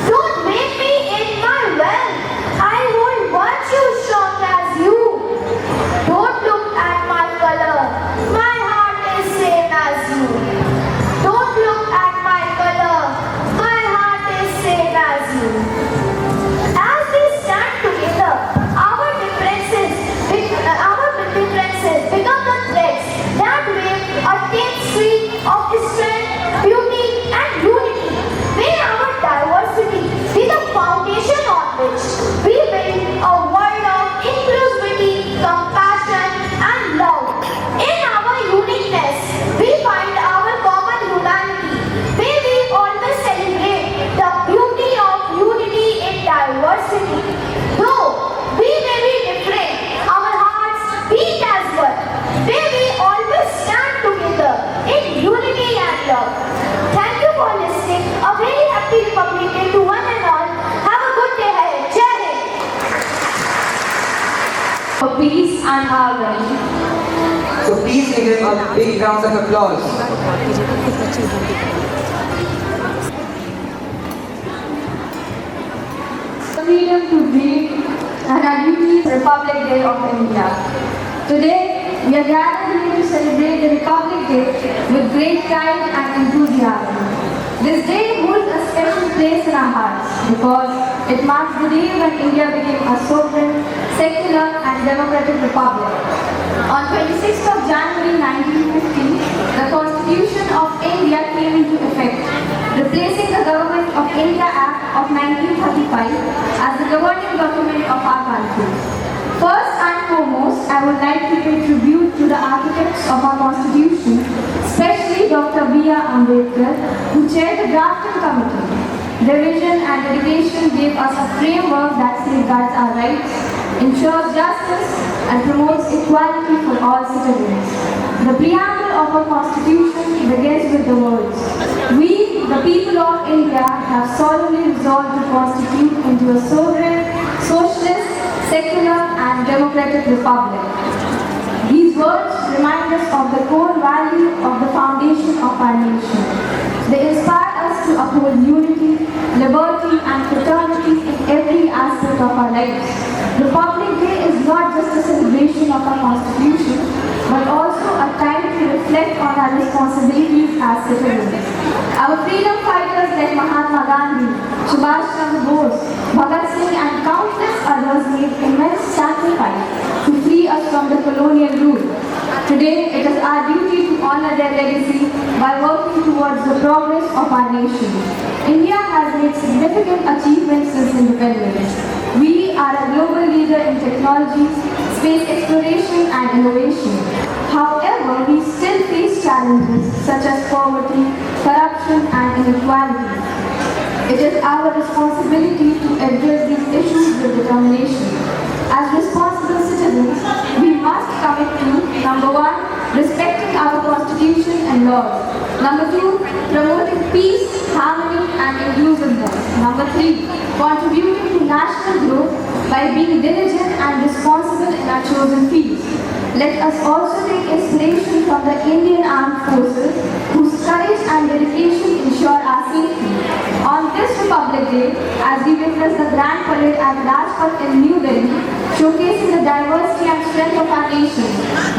Speaker 2: Don't make me in my well. I won't want you strong as you. Don't look at my color. My heart is same as you. Don't look at my color. My heart is same as you. As we stand together, our differences become the threads that weave a tapestry of strength, beauty, and unity. May our diversity be the foundation on which we build a world of inclusivity, compassion, and love. In our uniqueness, we find our common humanity. May we always celebrate the beauty of unity in diversity. Though we may be different, our hearts beat as one. May we always stand together in unity and love. Thank you for listening. A very happy Republic Day to one and all. Have a good day ahead. Jai Hind.
Speaker 4: For peace and harmony.
Speaker 7: So please give him a big round of applause.
Speaker 4: Freedom to breathe and our duty is Republic Day of India. Today, we are gathered here to celebrate the Republic Day with great pride and enthusiasm. This day holds a special place in our hearts because it marks the day when India became a sovereign, secular and democratic republic. On 26th of January 1950, the Constitution of India came into effect, replacing the Government of India Act of 1935 as the governing document of our country. First and foremost, I would like to pay tribute to the architects of our Constitution, especially Dr. B.R. Ambedkar, who chaired the drafting committee. Their vision and dedication gave us a framework that safeguards our rights, ensures justice, and promotes equality for all citizens. The preamble of our Constitution begins with the words, "We, the people of India, have solemnly resolved to constitute into a sovereign, socialist, secular and democratic republic." These words remind us of the core value of the foundation of our nation. They inspire us to uphold unity, liberty and fraternity in every aspect of our lives. Republic Day is not just a celebration of our Constitution, but also a time to reflect on our responsibilities as citizens. Our freedom fighters like Mahatma Gandhi, Subhash Chandra Bose, Bhagat Singh and countless others made immense sacrifice to free us from the colonial rule. Today, it is our duty to honor their legacy by working towards the progress of our nation. India has made significant achievements since independence. We are a global leader in technology, space exploration and innovation. However, we still face challenges such as poverty, corruption and inequality. It is our responsibility to address these issues with determination. As responsible citizens, we must commit to number 1, respecting our Constitution and laws. Number 2, promoting peace, harmony and inclusiveness. Number 3, contributing to national growth by being diligent and responsible in our chosen fields. Let us also take inspiration from the Indian Armed Forces, whose courage and dedication ensure our safety. On this Republic Day, as we witness the Grand Parade at Rajpath in New Delhi, showcasing the diversity and strength of our nation,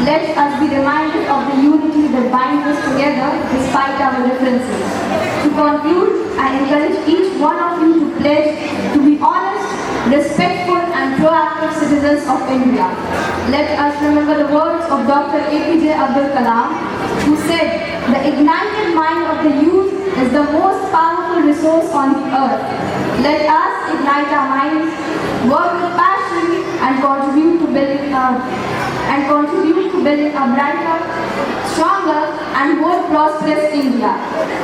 Speaker 4: let us be reminded of the unity that binds us together despite our differences. To conclude, I encourage each one of you to pledge to be honest, respectful and proactive citizens of India. Let us remember the words of Dr. APJ Abdul Kalam, who said, "The ignited mind of the youth is the most powerful resource on the earth." Let us ignite our minds, work with passion and contribute to building a brighter, stronger and more prosperous India.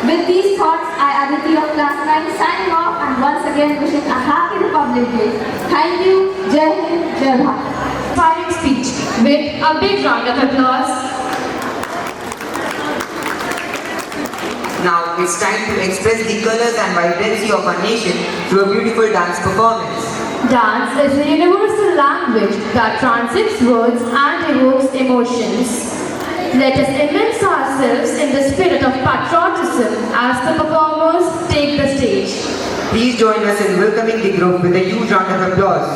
Speaker 4: With these thoughts, I, Aditi of Class 9, signing off and once again wishing a happy Republic Day. Thank you. Jai Hind, Jai Bharat.
Speaker 15: Inspiring speech with a big round of applause.
Speaker 7: Now it's time to express the colors and vibrancy of our nation through a beautiful dance performance.
Speaker 15: Dance is a universal language that transcends words and evokes emotions. Let us immerse ourselves in the spirit of patriotism as the performers take the stage.
Speaker 7: Please join us in welcoming the group with a huge round of applause.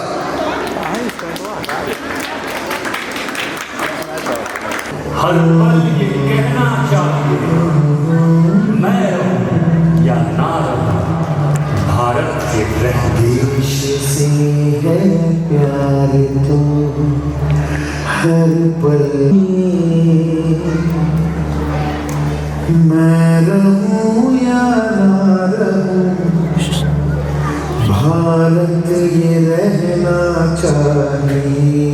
Speaker 16: हर पल ये कहना चाहिए मैं रहूं या ना रहूं भारत के
Speaker 1: देश से है प्यार तो हर पल मैं रहूं या ना रहूं भारत ये रहना चाहिए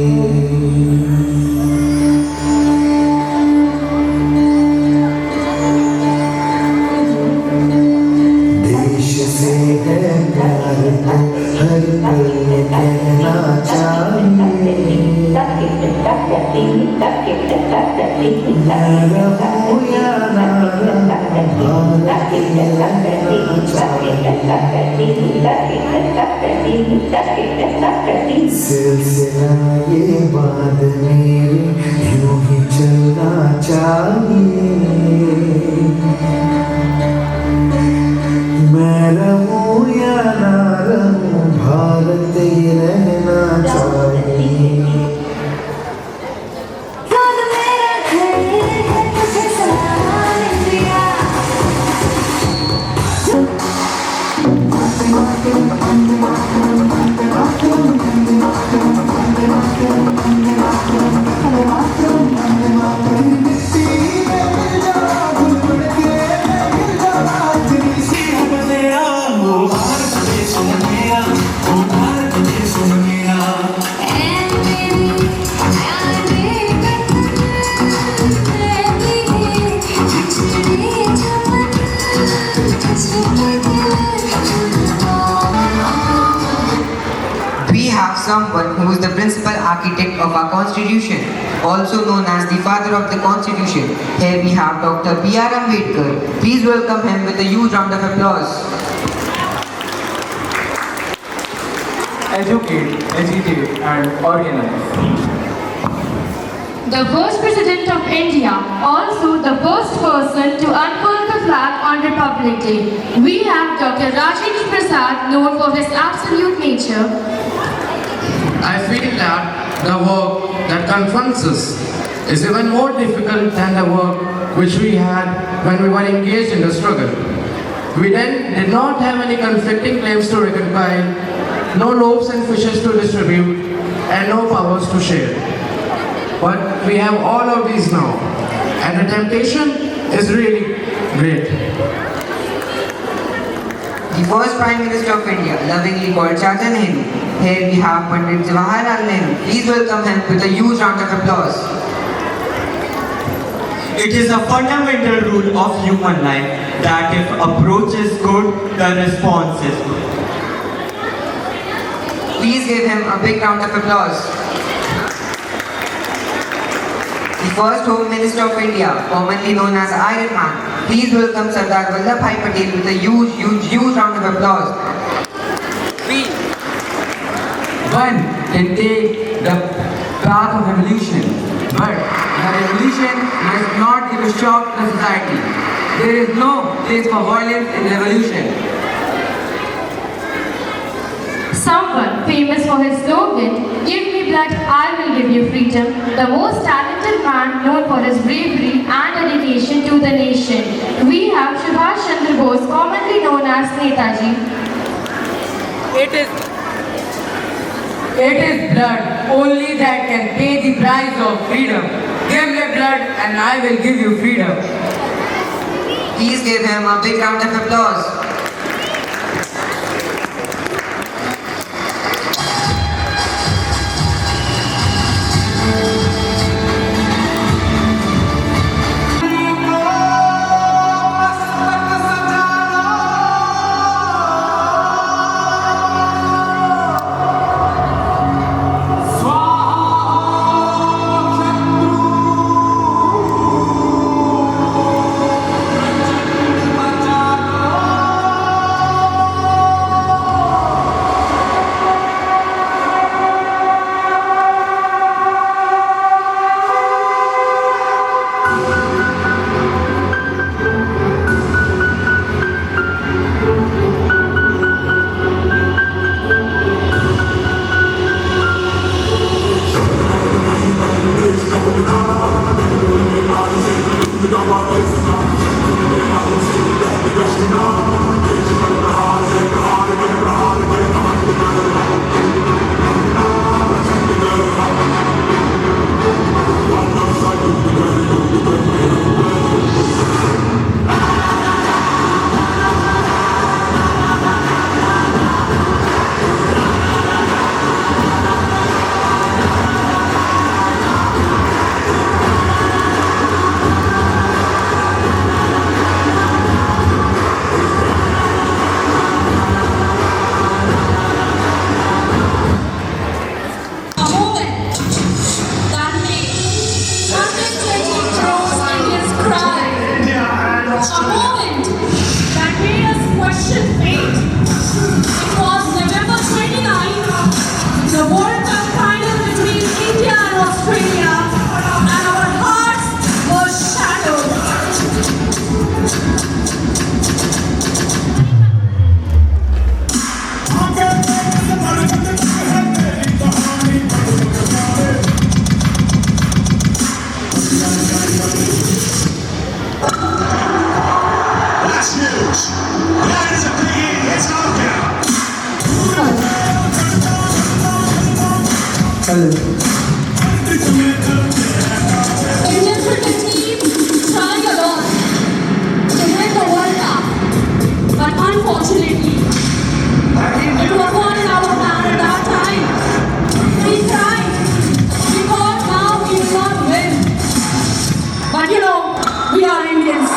Speaker 1: सिलसिला ये बात मेरी यूं ही चलना चाहिए मैं रहूं या ना रहूं भारत ये रहना चाहिए
Speaker 7: someone who is the principal architect of our constitution, also known as the father of the constitution. Here we have Dr. B.R. Ambedkar. Please welcome him with a huge round of applause.
Speaker 10: Educate, agitate, and organize.
Speaker 15: The first President of India, also the first person to unfurl the flag on Republic Day. We have Dr. Rajendra Prasad, known for his absolute nature.
Speaker 6: I feel that the work that confronts us is even more difficult than the work which we had when we were engaged in the struggle. We then did not have any conflicting claims to reconcile, no loaves and fishes to distribute, and no powers to share. But we have all of these now, and the temptation is really great.
Speaker 7: The first Prime Minister of India, lovingly called Chacha Nehru. Here we have Pandit Jawaharlal Nehru. Please welcome him with a huge round of applause.
Speaker 17: It is a fundamental rule of human life that if approach is good, the response is good.
Speaker 7: Please give him a big round of applause. The first Home Minister of India, commonly known as Iron Man. Please welcome Sardar Vallabhbhai Patel with a huge round of applause.
Speaker 12: One can take the path of evolution, but the revolution must not give a shock to the society. There is no place for violence in revolution.
Speaker 15: Someone famous for his slogan, "Give me blood, I will give you freedom," the most talented man known for his bravery and dedication to the nation. We have Subhash Chandra Bose, commonly known as Netaji.
Speaker 12: It is blood only that can pay the price of freedom. Give me blood and I will give you freedom.
Speaker 7: Please give him a big round of applause.
Speaker 15: Indian cricket team trying a lot to win the World Cup, but unfortunately, it was not in our plan at that time. We tried. We thought now we will not win. But you know, we are Indians.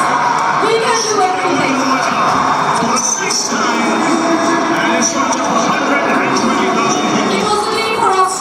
Speaker 15: We can do everything. It was a day for us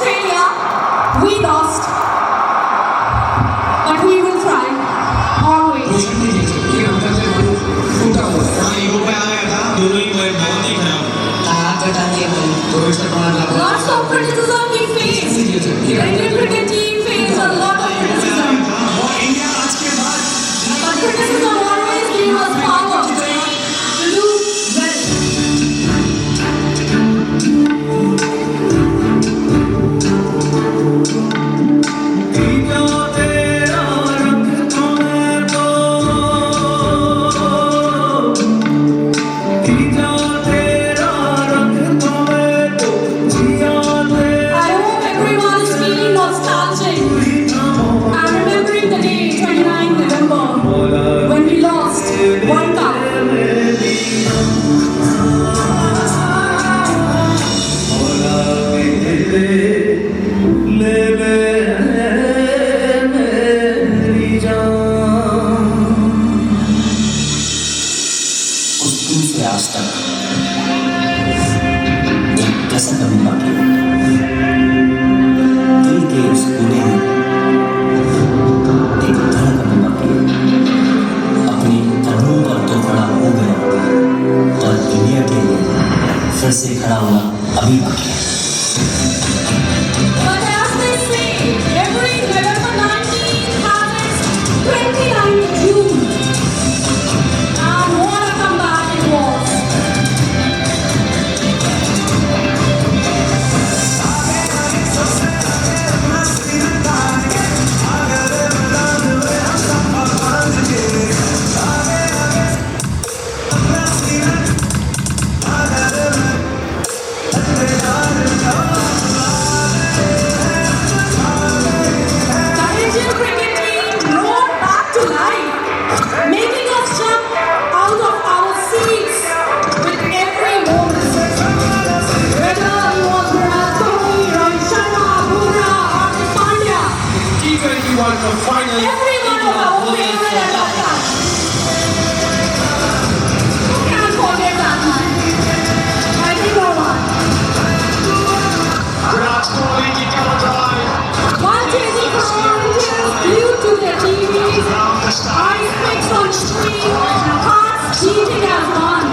Speaker 18: Arena.
Speaker 2: But as they say, every November 19th has its 29th June. And what a comeback it was. Making us jump out of our seats with every moment. Whether it was Virat Kohli, Rohit Sharma, Bumrah, Hardik Pandya,
Speaker 3: T20 World Cup final.
Speaker 2: every one of our favorite at that time. Who can't forget that man? I think no one.
Speaker 3: Virat Kohli ki cover drive.
Speaker 2: 120 crore Indians glued to their TVs, eyes fixed on screen, hearts beating as one.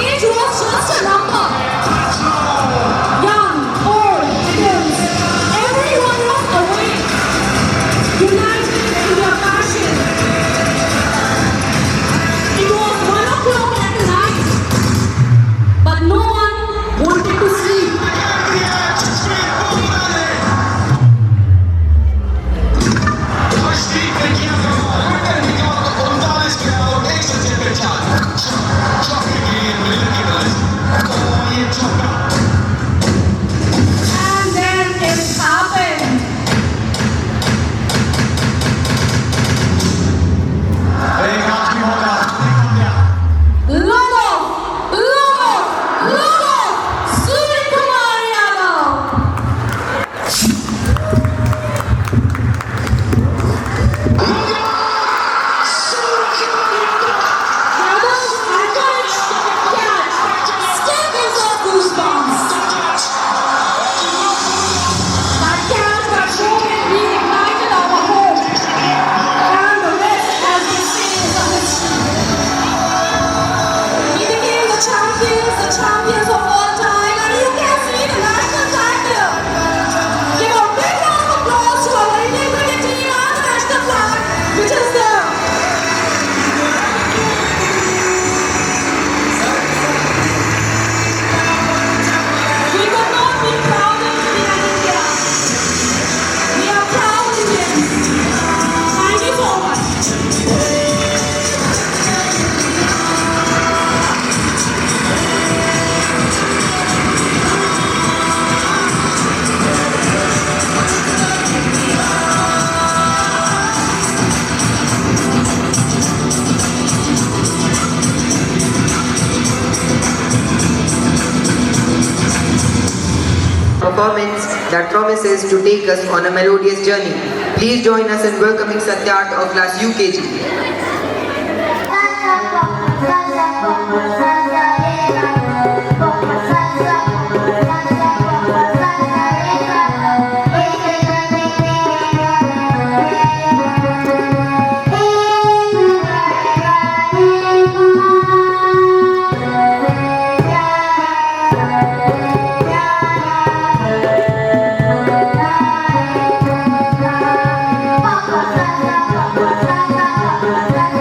Speaker 2: Age was just a number. Young, old, kids, everyone was awake, united in their passion. It was 1 o'clock at night, but no one wanted to sleep. And then it happened. Logo! Surya Kumar Yadav! Yadav's iconic catch still gives us goosebumps. That catch that showed reignited our hope. And the rest, as they say, is a history. We became the champions of all time, and you can see the national title. Give a big round of applause to our Indian cricket team and the national flag, which is there. We could not be prouder to be an India. We are proud Indians. Thank you so much.
Speaker 7: Performance that promises to take us on a melodious journey. Please join us in welcoming Satyarth of class UKG.
Speaker 2: Thank you.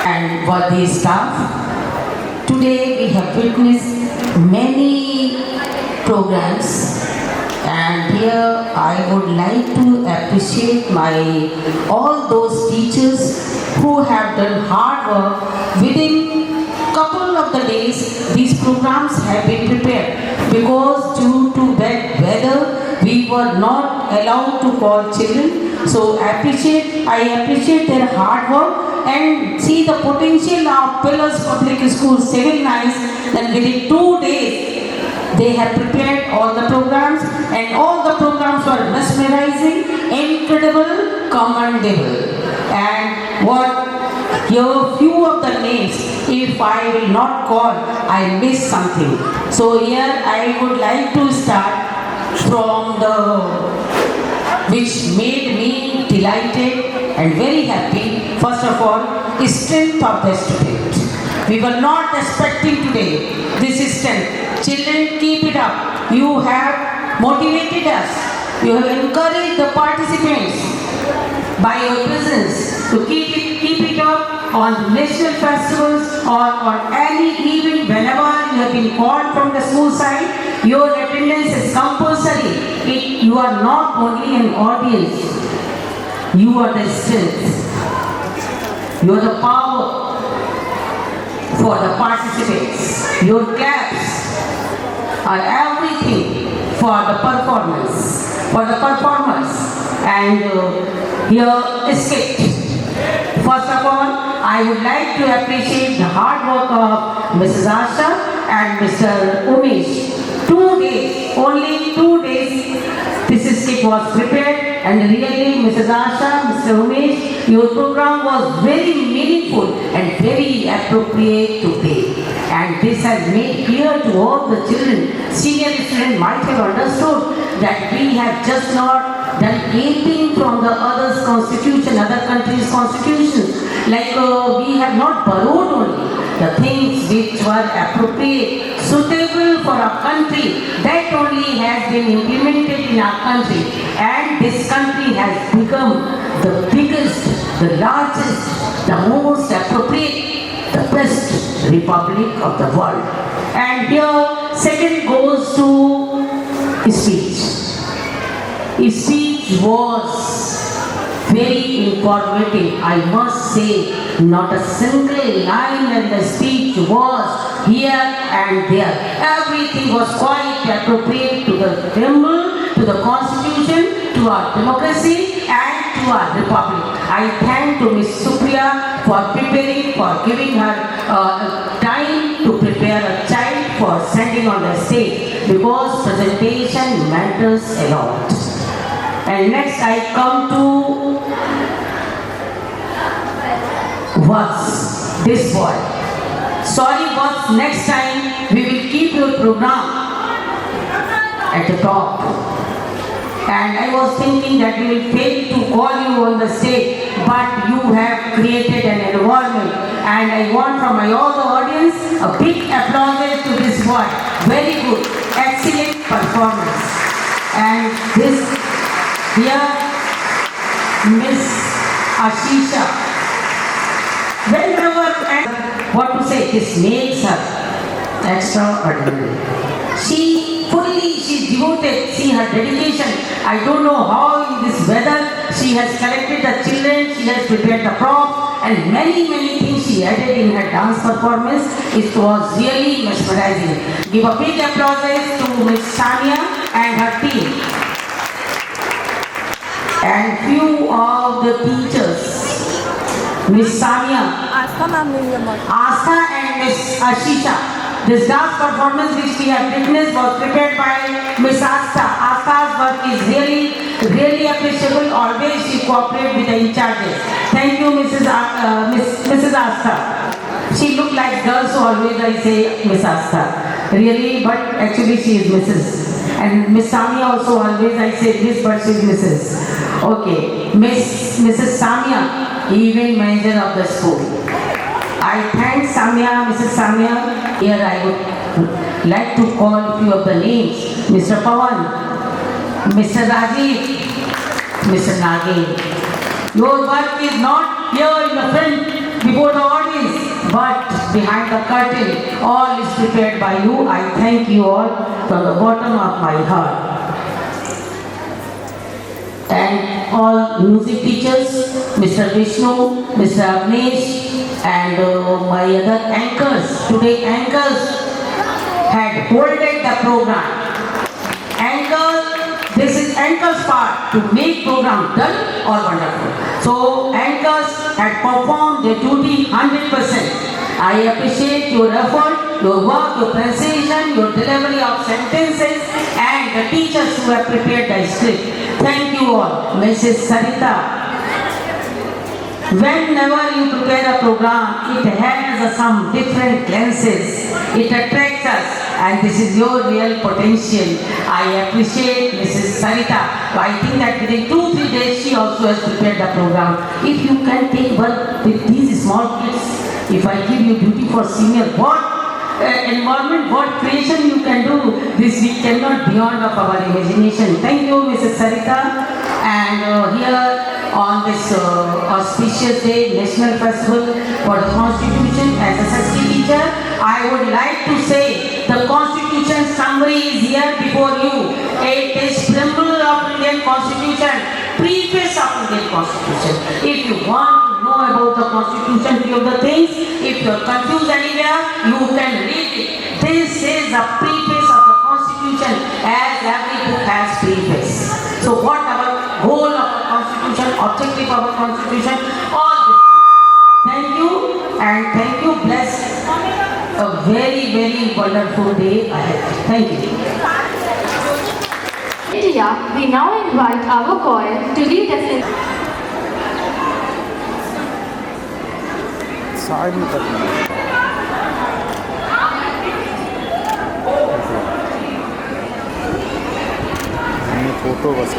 Speaker 18: And for the staff, today we have witnessed many programs, and here I would like to appreciate all those teachers who have done hard work. Within couple of the days these programs have been prepared, because due to bad weather we were not allowed to call children. So I appreciate their hard work and see the potential of Pillars Public School Civil Lines. Then within 2 days they have prepared all the programs, and all the programs were mesmerizing, incredible, commendable. And here few of the names, if I will not call, I miss something. So here I would like to start from which made me delighted and very happy. First of all, strength of the student. We were not expecting today this strength. Children, keep it up. You have motivated us. You have encouraged the participants by your presence to keep it up on national festivals or on any event. Whenever you have been called from the school side, your attendance is compulsory. You are not only an audience, you are the strength. You are the power for the participants. Your claps are everything for the performance, and your skit. First of all, I would like to appreciate the hard work of Mrs. Asha and Mr. Umesh. 2 days, only 2 days, this skit was prepared, and really Mrs. Asha, Mr. Umesh, your program was very meaningful and very appropriate today. And this has made clear to all the children. Senior students might have understood that we have just not done anything from the other countries' constitutions. Like we have not borrowed only the things which were appropriate, suitable for our country. That only has been implemented in our country. And this country has become the biggest, the largest, the most appropriate, the best republic of the world. And here, second goes to speech. Speech was very informative. I must say, not a single line in the speech was here and there. Everything was quite appropriate to the symbol, to the constitution, to our democracy, and to our republic. I thank to Ms. Supriya for giving her time to prepare a child for standing on the stage, because presentation matters a lot. And next I come to words. This boy. Sorry, words, next time we will keep your program at the top. And I was thinking that we will fail to call you on the stage, but you have created an environment. And I want from all the audience a big applause to this boy. Very good, excellent performance. And this dear Miss Ashisha, whenever and what to say, this makes her extraordinary. She's devoted, see her dedication. I don't know how in this weather she has collected the children, she has prepared the props, and many things she added in her dance performance. It was really mesmerizing. Give a big applause to Miss Sania and her team. And few of the teachers, Miss Sania, Asta and Miss Ashisha. This dance performance which we have witnessed was prepared by Miss Asta. Asta's work is really appreciable. Always she cooperates with the in-charges. Thank you, Mrs. Asta. She looked like girls, so always I say Miss Asta. Really, but actually she is Mrs. And Miss Samia also always I say this, but she is Mrs. Okay, Mrs. Samia, event manager of the school. I thank Samia, Mrs. Samia. Here I would like to call a few of the names. Mr. Pawan, Mr. Rajiv, Mr. Nagin. Your work is not here in the front before the audience, but behind the curtain. All is prepared by you. I thank you all from the bottom of my heart. And all music teachers, Mr. Vishnu, Mr. Avnesh, and my other anchors. Today anchors had holded the program. Anchors, this is anchors' part to make program done or wonderful. So anchors had performed their duty 100%. I appreciate your effort, your work, your pronunciation, your delivery of sentences, and the teachers who have prepared the script. Thank you all. Mrs. Sarita. Whenever you prepare a program, it has some different lenses. It attracts us, and this is your real potential. I appreciate Mrs. Sarita. I think that within 2-3 days, she also has prepared the program. If you can take work with these small kids, if I give you duty for senior, what environment, what creation you can do, this we cannot beyond of our imagination. Thank you, Mrs. Sarita. And here on this auspicious day, National Festival for the Constitution, as a SST teacher, I would like to say the Constitution summary is here before you. It is preamble of Indian Constitution, preface of Indian Constitution. If you want to know about the Constitution, few of the things, if you are confused anywhere, you can read it. This is the preface of the Constitution, as every book has preface. So what our goal of our Constitution, objective of our Constitution, all this. Thank you, and thank you. Bless a very wonderful day ahead. Thank you.
Speaker 4: India, we now invite our choir to lead us in.
Speaker 3: Side में करना photo बस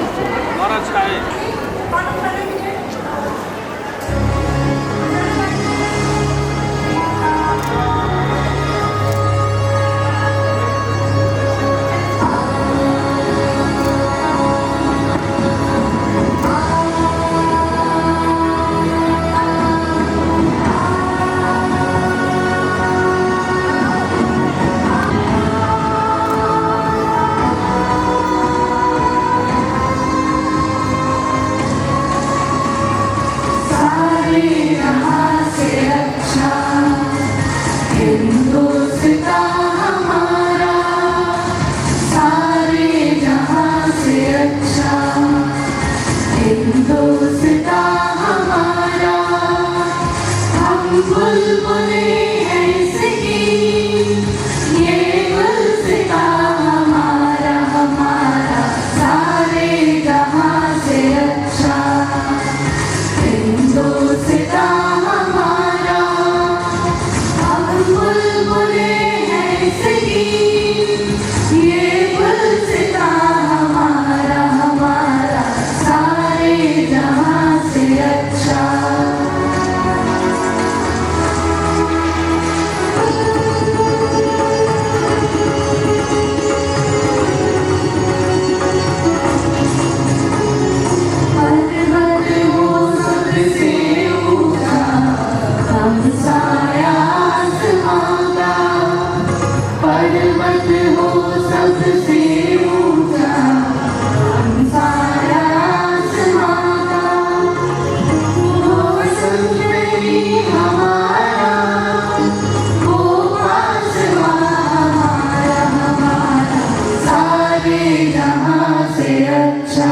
Speaker 18: अच्छा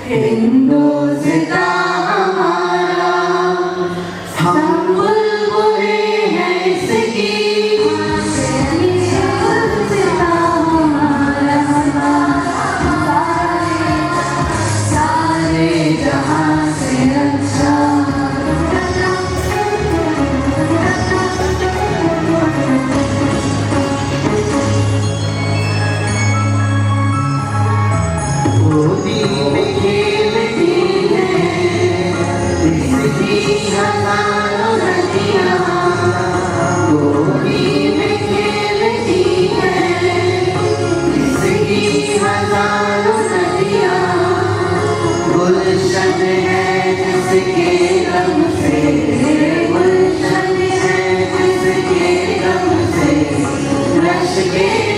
Speaker 18: हिंदुस्तां हमारा, हम बुलबुले हैं इसकी, सारे जहां से अच्छा। गोदी में खेलती है इसकी हजारों नदियाँ, गोदी में खेलती है इसकी हजारों नदियाँ, गुलशन है जिसके रंग से, गुलशन है जिसके रंग से रश के